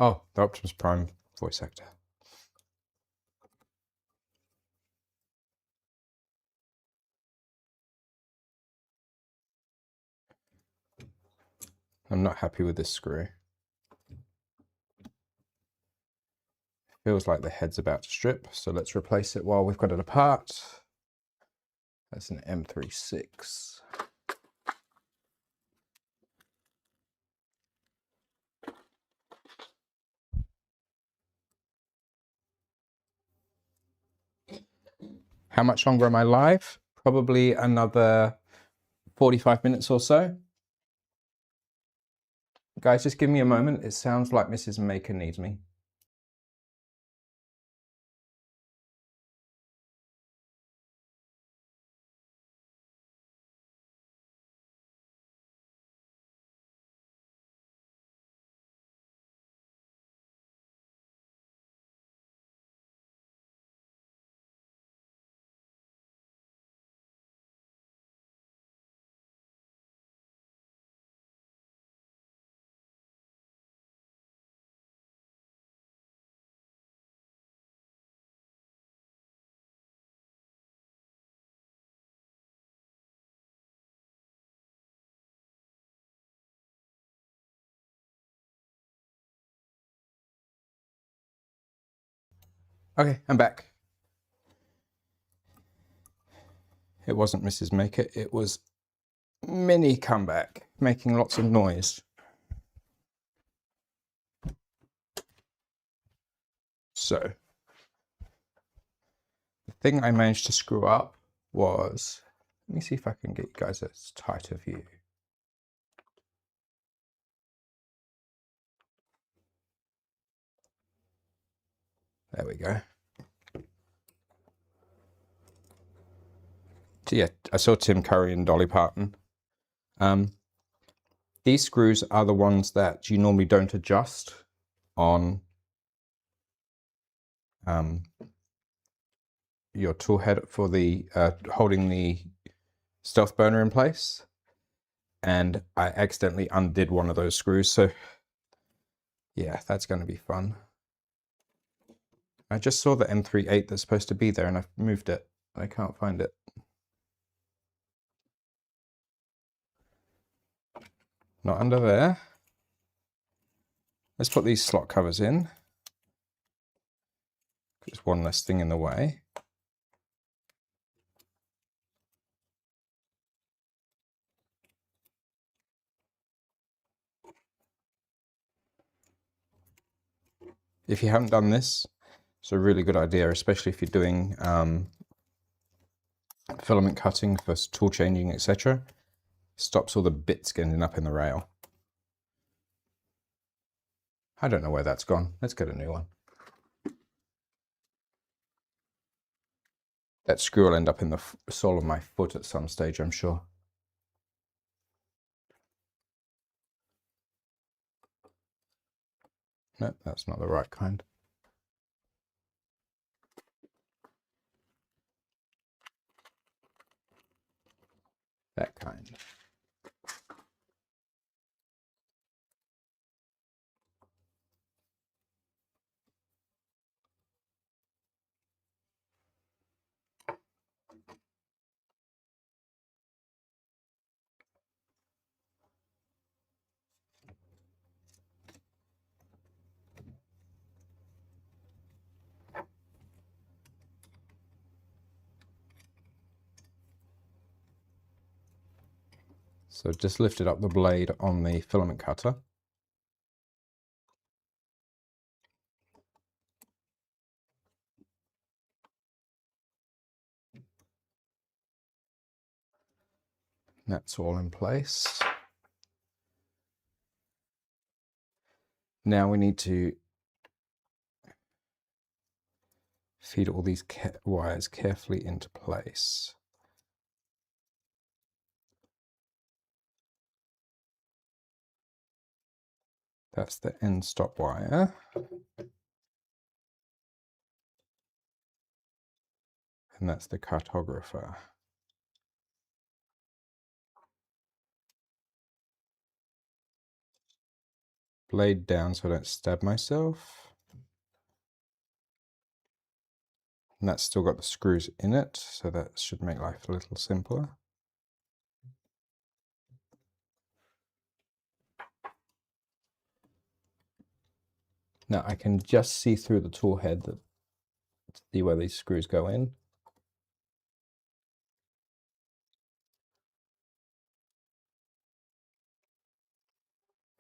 Oh, the Optimus Prime voice actor. I'm not happy with this screw. Feels like the head's about to strip, so let's replace it while we've got it apart. That's an M36. How much longer am I live? Probably another 45 minutes or so. Guys, just give me a moment. It sounds like Mrs. Maker needs me. Okay, I'm back. It wasn't Mrs. Maker, it was Minnie comeback, making lots of noise. So, the thing I managed to screw up was, let me see if I can get you guys a tighter view. There we go. So yeah, I saw Tim Curry and Dolly Parton. These screws are the ones that you normally don't adjust on your tool head for the holding the stealth burner in place. And I accidentally undid one of those screws, so yeah, that's going to be fun. I just saw the M38 that's supposed to be there and I've moved it. I can't find it. Not under there. Let's put these slot covers in. Just one less thing in the way. If you haven't done this, it's a really good idea, especially if you're doing filament cutting for tool changing, etc. Stops all the bits getting up in the rail. I don't know where that's gone. Let's get a new one. That screw will end up in the sole of my foot at some stage, I'm sure. No, that's not the right kind. That kind. So just lifted up the blade on the filament cutter. That's all in place. Now we need to feed all these wires carefully into place. That's the end stop wire. And that's the cartographer. Blade down so I don't stab myself. And that's still got the screws in it, so that should make life a little simpler. Now I can just see through the tool head to see where these screws go in.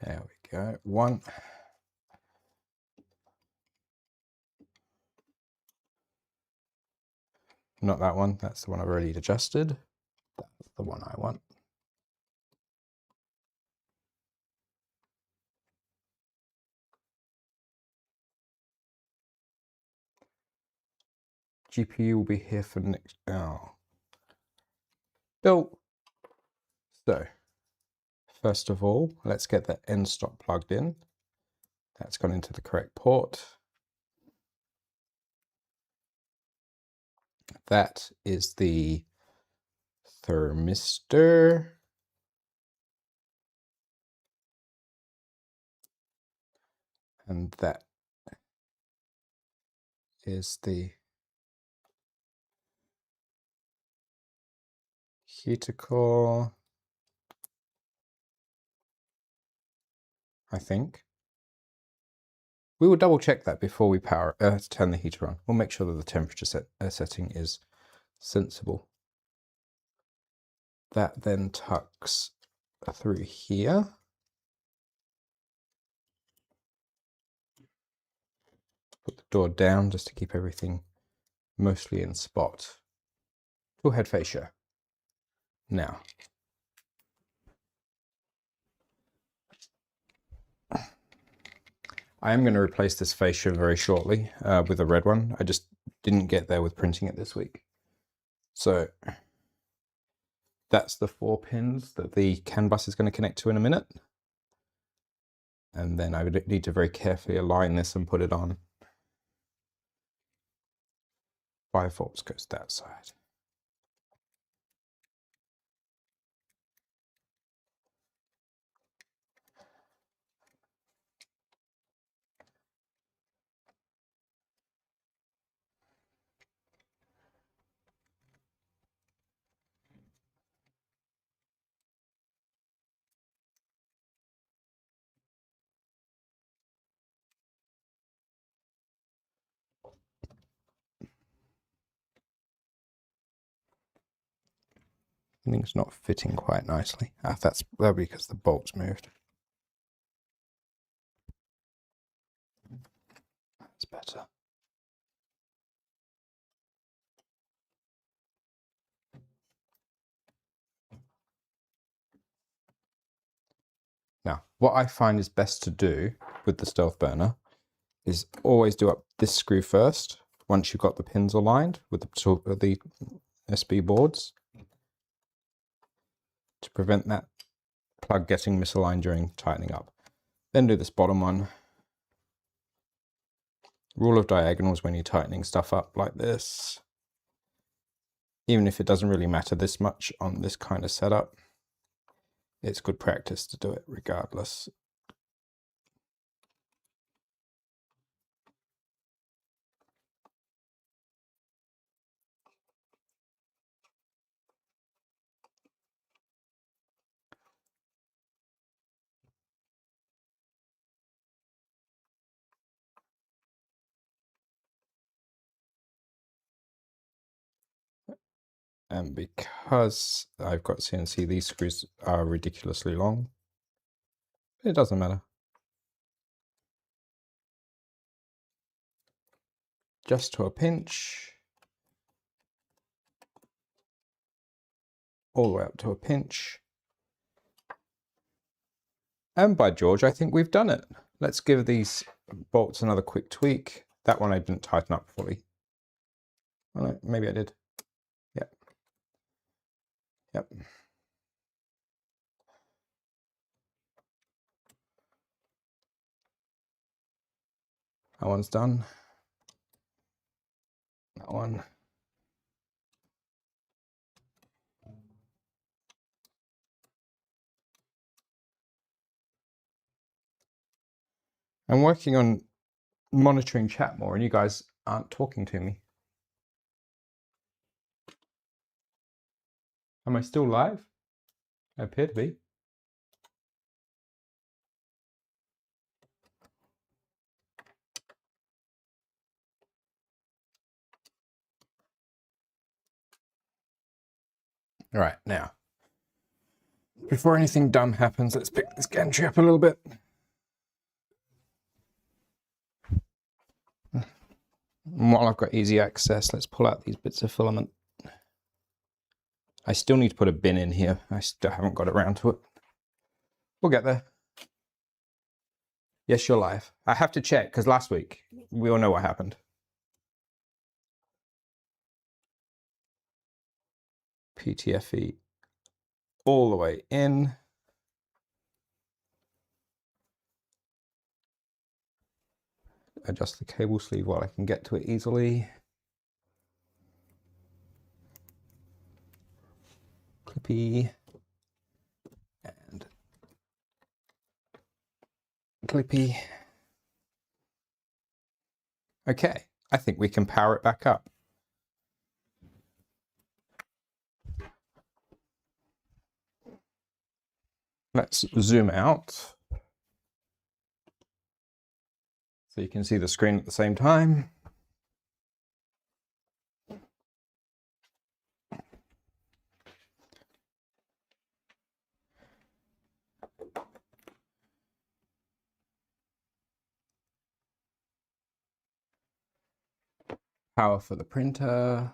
There we go. One. not that one. That's the one I've already adjusted. That's the one I want. GPU will be here for next. Oh. Built. So, first of all, let's get the end stop plugged in. That's gone into the correct port. That is the thermistor. And that is the heater core, I think. We will double check that before we turn the heater on. We'll make sure that the temperature setting is sensible. That then tucks through here. Put the door down just to keep everything mostly in spot. Tool head fascia. Now, I am going to replace this fascia very shortly with a red one. I just didn't get there with printing it this week. So that's the 4 pins that the CAN bus is going to connect to in a minute. And then I would need to very carefully align this and put it on. 5 volts goes that side. Something's not fitting quite nicely. Ah, that's because the bolts moved. That's better. Now, what I find is best to do with the stealth burner is always do up this screw first, once you've got the pins aligned with the SB boards, to prevent that plug getting misaligned during tightening up. Then do this bottom one. Rule of diagonals when you're tightening stuff up like this. Even if it doesn't really matter this much on this kind of setup, it's good practice to do it regardless. And because I've got CNC, these screws are ridiculously long. It doesn't matter. Just to a pinch. All the way up to a pinch. And by George, I think we've done it. Let's give these bolts another quick tweak. That one I didn't tighten up fully. Oh, no, maybe I did. Yep. Yep. That one's done. That one. I'm working on monitoring chat more, and you guys aren't talking to me. Am I still live? I appear to be. All right, now, before anything dumb happens, let's pick this gantry up a little bit. And while I've got easy access, let's pull out these bits of filament. I still need to put a bin in here. I still haven't got around to it. We'll get there. Yes, you're live. I have to check because last week we all know what happened. PTFE all the way in. Adjust the cable sleeve while I can get to it easily. Clippy. And clippy. Okay, I think we can power it back up. Let's zoom out so you can see the screen at the same time. Power for the printer.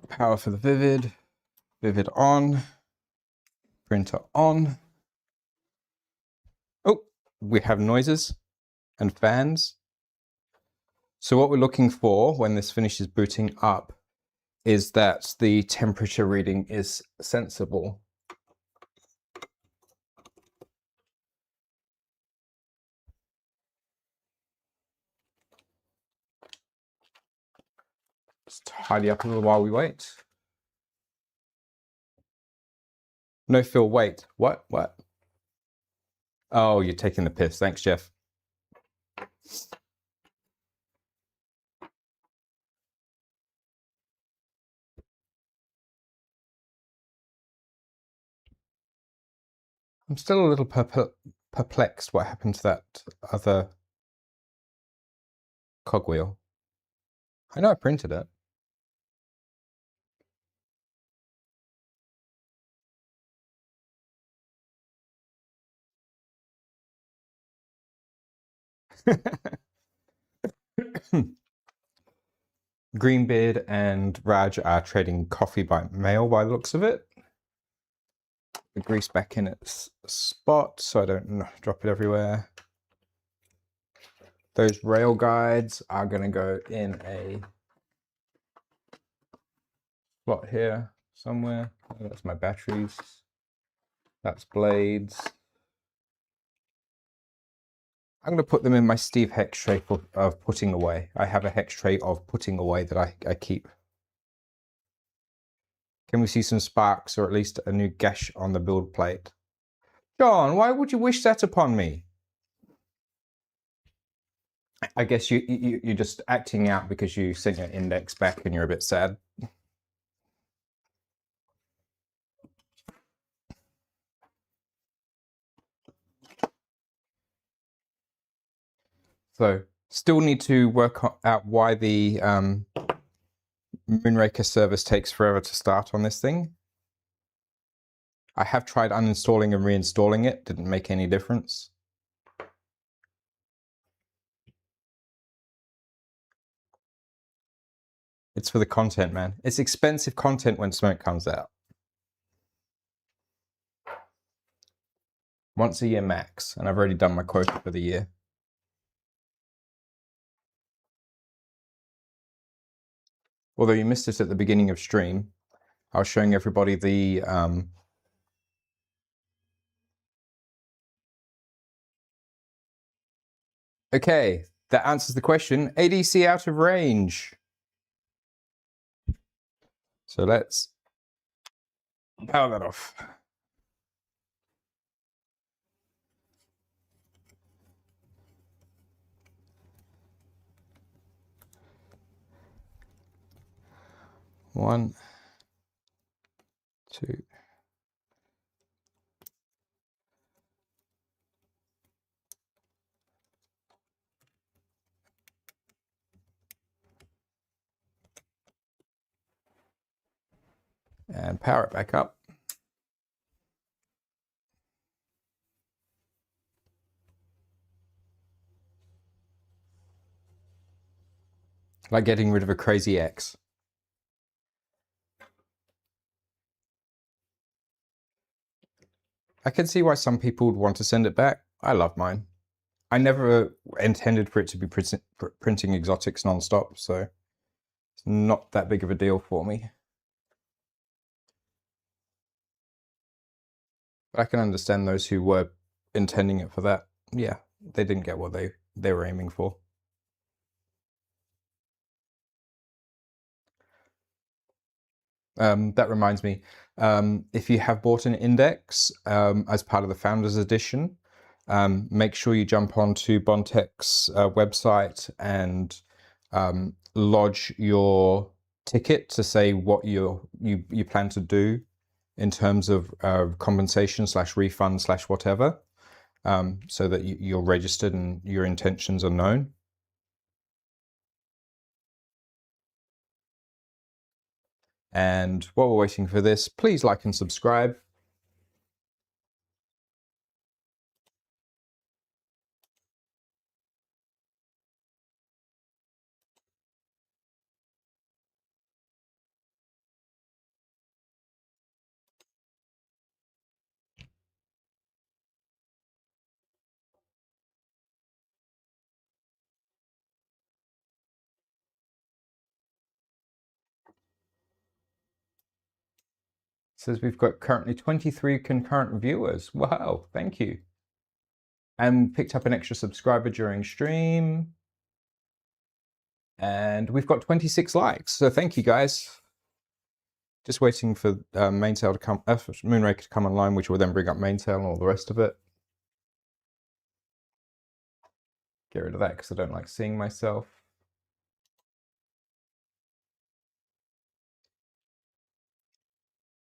Power for the Vivid. Vivid on. Printer on. Oh, we have noises and fans. So what we're looking for when this finishes booting up is that the temperature reading is sensible. Just tidy up a little while we wait. No Phil, wait. What? Oh, you're taking the piss. Thanks, Jeff. I'm still a little perplexed what happened to that other cogwheel. I know I printed it. Greenbeard and Raj are trading coffee by mail by the looks of it. The grease back in its spot so I don't drop it everywhere. Those rail guides are going to go in a slot here somewhere. Oh, that's my batteries. That's blades. I'm going to put them in my Steve hex tray of putting away. I have a hex tray of putting away that I keep. Can we see some sparks or at least a new gash on the build plate? John, why would you wish that upon me? I guess you're just acting out because you sent your index back and you're a bit sad. So still need to work out why the Moonraker service takes forever to start on this thing. I have tried uninstalling and reinstalling it, didn't make any difference. It's for the content, man. It's expensive content when smoke comes out. Once a year max, and I've already done my quota for the year. Although you missed it at the beginning of stream, I was showing everybody the okay, that answers the question. ADC out of range. So let's power that off. One, two. And power it back up. Like getting rid of a crazy ex. I can see why some people would want to send it back. I love mine. I never intended for it to be printing exotics non-stop, so it's not that big of a deal for me. But I can understand those who were intending it for that. Yeah, they didn't get what they were aiming for. That reminds me, if you have bought an index as part of the Founders Edition, make sure you jump onto Bontech's website and lodge your ticket to say what you plan to do in terms of compensation / refund / whatever, so that you're registered and your intentions are known. And while we're waiting for this, please like and subscribe. Says we've got currently 23 concurrent viewers. Wow, thank you. And picked up an extra subscriber during stream. And we've got 26 likes, so thank you guys. Just waiting for Mainsail to come, Moonraker to come online, which will then bring up Mainsail and all the rest of it. Get rid of that because I don't like seeing myself.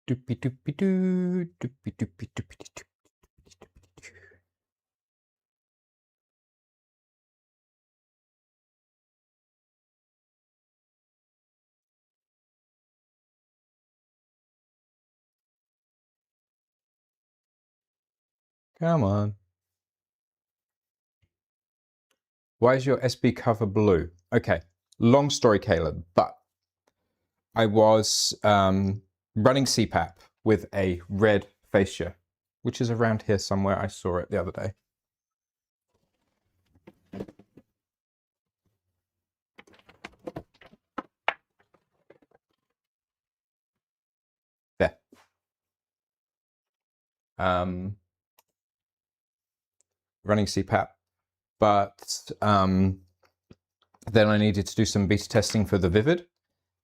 Doopy doopy doo, doopy doopy doopy doo. Come on. Why is your SB cover blue? Okay, long story, Caleb, but I was running CPAP with a red fascia, which is around here somewhere. I saw it the other day. There. Running CPAP, but then I needed to do some beta testing for the Vivid,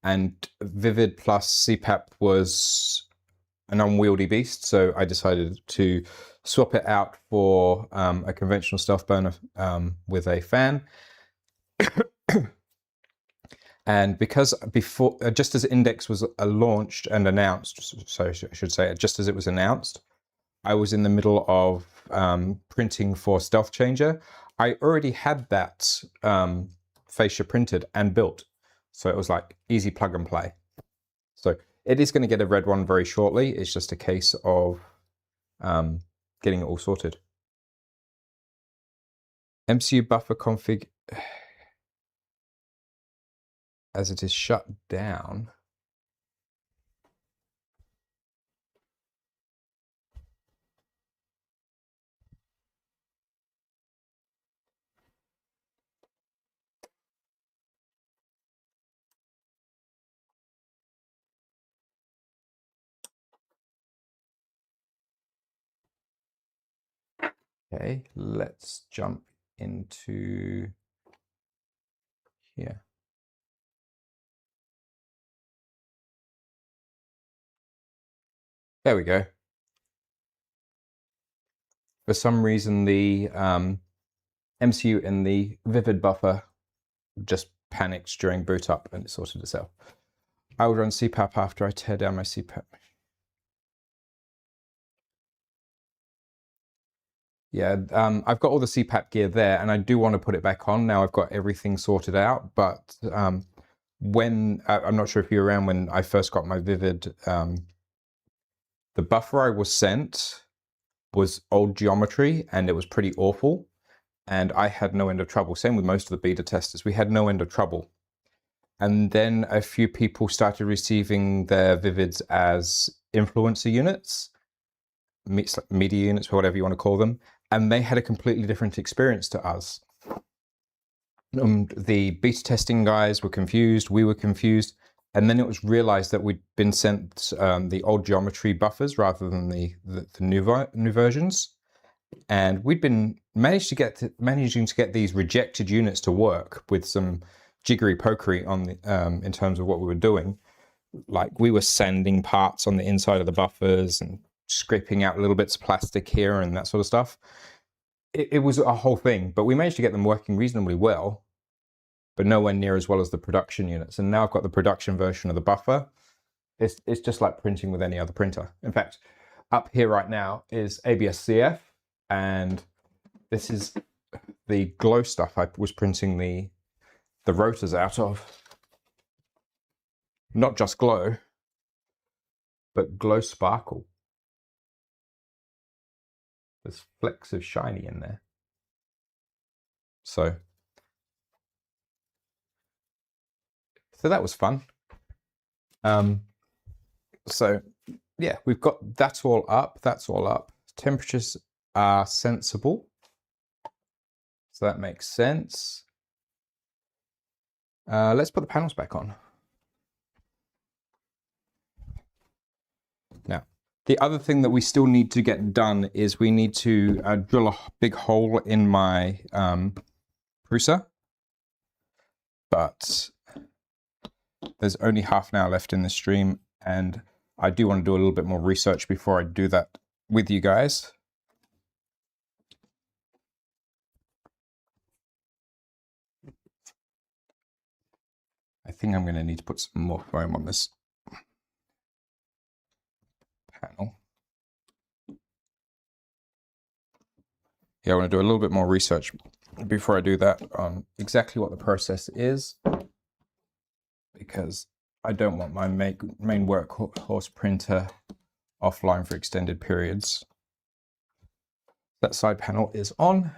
and Vivid plus CPAP was an unwieldy beast, so I decided to swap it out for a conventional stealth burner with a fan. And because before, just as Index was launched and announced, so I should say, just as it was announced, I was in the middle of printing for Stealth Changer. I already had that fascia printed and built, so it was like easy plug and play. So it is going to get a red one very shortly. It's just a case of getting it all sorted. MCU buffer config as it is shut down. Okay, let's jump into here. There we go. For some reason, the MCU in the Vivid buffer just panicked during boot up and it sorted itself. I will run CPAP after I tear down my CPAP. Yeah, I've got all the CPAP gear there and I do want to put it back on. Now I've got everything sorted out, but when, I'm not sure if you're around when I first got my Vivid, the buffer I was sent was old geometry and it was pretty awful. And I had no end of trouble. Same with most of the beta testers. We had no end of trouble. And then a few people started receiving their Vivids as influencer units, media units, whatever you want to call them. And they had a completely different experience to us. The beta testing guys were confused, we were confused. And then it was realized that we'd been sent the old geometry buffers rather than the new versions. And we'd been managing to get these rejected units to work with some jiggery pokery on the, in terms of what we were doing. Like we were sanding parts on the inside of the buffers and scraping out little bits of plastic here and that sort of stuff. It was a whole thing, but we managed to get them working reasonably well, but nowhere near as well as the production units. And now I've got the production version of the buffer. It's just like printing with any other printer. In fact, up here right now is ABS-CF, and this is the glow stuff I was printing the rotors out of. Not just glow, but glow sparkle. There's flecks of shiny in there. So that was fun. So yeah, we've got that's all up. Temperatures are sensible, so that makes sense. Let's put the panels back on. Now, the other thing that we still need to get done is we need to drill a big hole in my Prusa, but there's only half an hour left in the stream, and I do want to do a little bit more research before I do that with you guys. I think I'm going to need to put some more foam on this panel. Yeah, I want to do a little bit more research before I do that on exactly what the process is, because I don't want my main workhorse printer offline for extended periods. That side panel is on.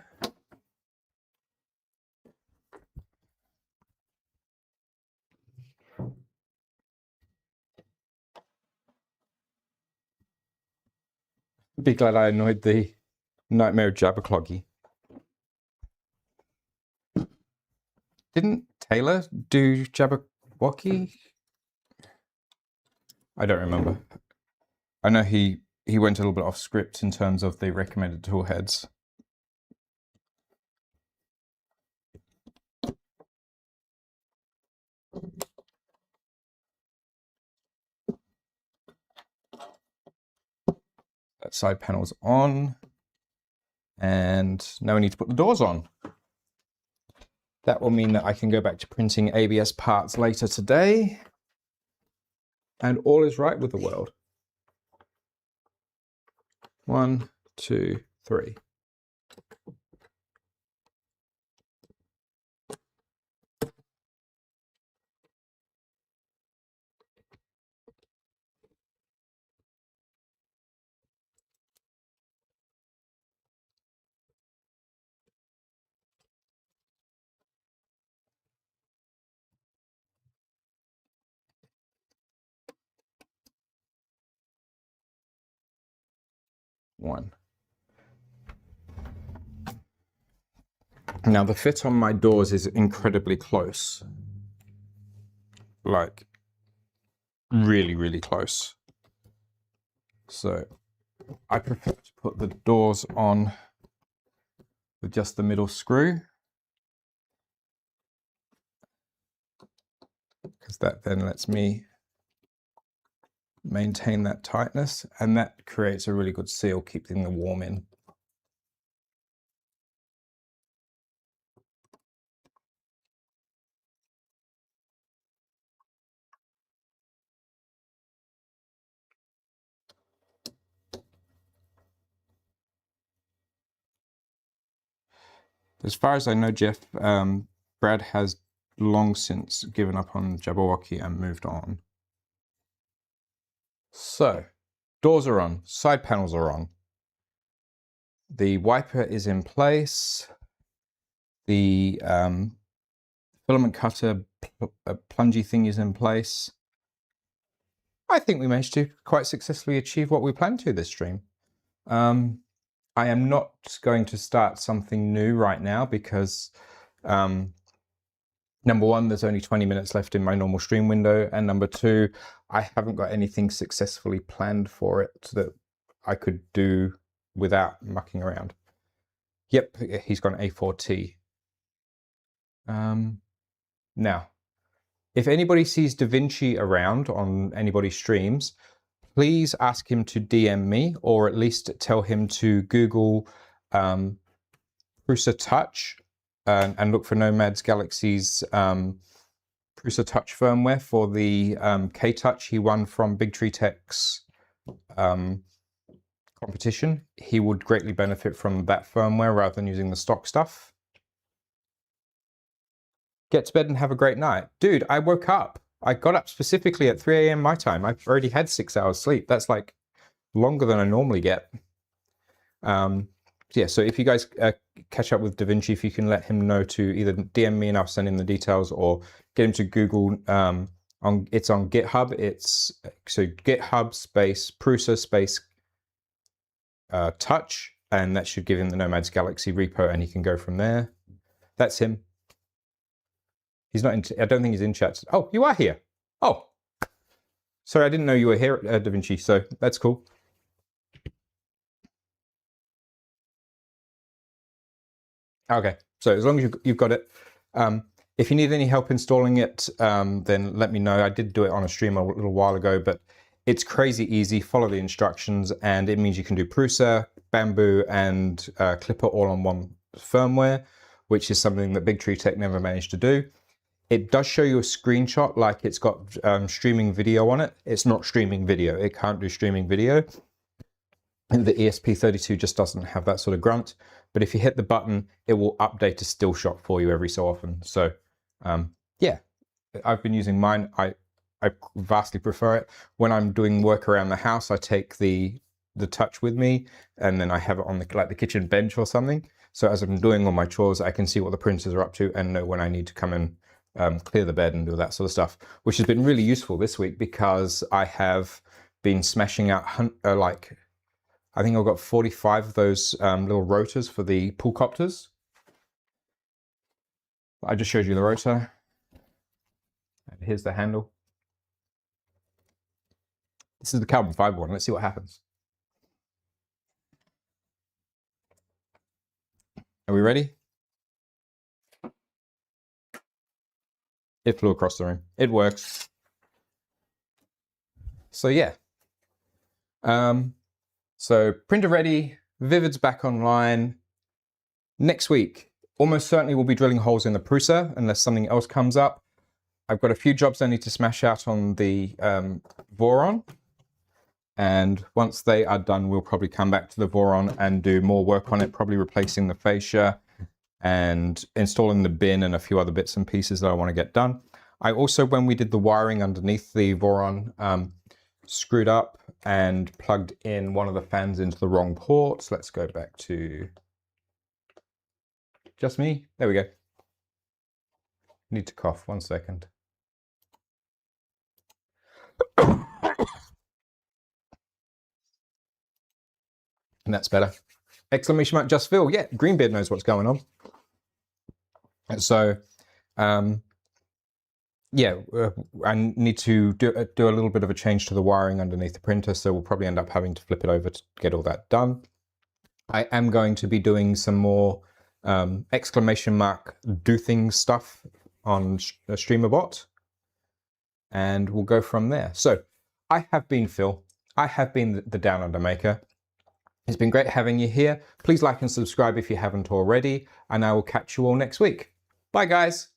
Be glad I annoyed the nightmare Jabbercloggy. Didn't Taylor do Jabberwocky? I don't remember. I know he went a little bit off script in terms of the recommended tool heads. That side panel's on, and now we need to put the doors on. That will mean that I can go back to printing ABS parts later today, and all is right with the world. 1, 2, 3. One. Now the fit on my doors is incredibly close. Like really, really close. So I prefer to put the doors on with just the middle screw, because that then lets me maintain that tightness, and that creates a really good seal, keeping the warm in. As far as I know, Jeff, Brad has long since given up on Jabberwocky and moved on. So, doors are on, side panels are on. The wiper is in place. The filament cutter plungy thing is in place. I think we managed to quite successfully achieve what we planned to this stream. I am not going to start something new right now because number one, there's only 20 minutes left in my normal stream window, and number two, I haven't got anything successfully planned for it that I could do without mucking around. Yep, he's got an A4T. Now, if anybody sees DaVinci around on anybody's streams, please ask him to DM me, or at least tell him to Google Prusa Touch and look for Nomads Galaxy's Prusa Touch firmware for the K-Touch he won from Big Tree Tech's competition. He would greatly benefit from that firmware rather than using the stock stuff. Get to bed and have a great night. Dude, I woke up. I got up specifically at 3 a.m. my time. I've already had 6 hours sleep. That's like longer than I normally get. Yeah, so if you guys catch up with DaVinci, if you can let him know to either DM me and I'll send him the details, or get him to Google, it's on GitHub. It's so GitHub space Prusa space Touch, and that should give him the Nomads Galaxy repo, and he can go from there. That's him. He's not in, I don't think he's in chat. Oh, you are here. Oh, sorry, I didn't know you were here, DaVinci, so that's cool. Okay, so as long as you've got it, if you need any help installing it, then let me know. I did do it on a stream a little while ago, but it's crazy easy. Follow the instructions, and it means you can do Prusa, Bamboo, and Clipper all on one firmware, which is something that Big Tree Tech never managed to do. It does show you a screenshot like it's got streaming video on it. It's not streaming video. It can't do streaming video. And the ESP32 just doesn't have that sort of grunt. But if you hit the button, it will update a still shot for you every so often. So yeah, I've been using mine. I vastly prefer it. When I'm doing work around the house, I take the Touch with me, and then I have it on the kitchen bench or something. So as I'm doing all my chores, I can see what the printers are up to and know when I need to come in, clear the bed and do that sort of stuff, which has been really useful this week because I have been smashing out I think I've got 45 of those little rotors for the pool copters. I just showed you the rotor. And here's the handle. This is the carbon fiber one. Let's see what happens. Are we ready? It flew across the room. It works. So yeah. So printer ready, Vivid's back online. Next week, almost certainly we'll be drilling holes in the Prusa unless something else comes up. I've got a few jobs I need to smash out on the voron. And once they are done, we'll probably come back to the voron and do more work on it, probably replacing the fascia and installing the bin and a few other bits and pieces that I want to get done. I also, when we did the wiring underneath the voron, screwed up and plugged in one of the fans into the wrong ports. Let's go back to just me. There we go. Need to cough 1 second. And that's better. Exclamation mark, just Phil. Yeah, Greenbeard knows what's going on. And so, yeah, I need to do a little bit of a change to the wiring underneath the printer, so we'll probably end up having to flip it over to get all that done. I am going to be doing some more exclamation mark do things stuff on StreamerBot, and we'll go from there. So I have been Phil. I have been the Down Under Maker. It's been great having you here. Please like and subscribe if you haven't already, and I will catch you all next week. Bye, guys.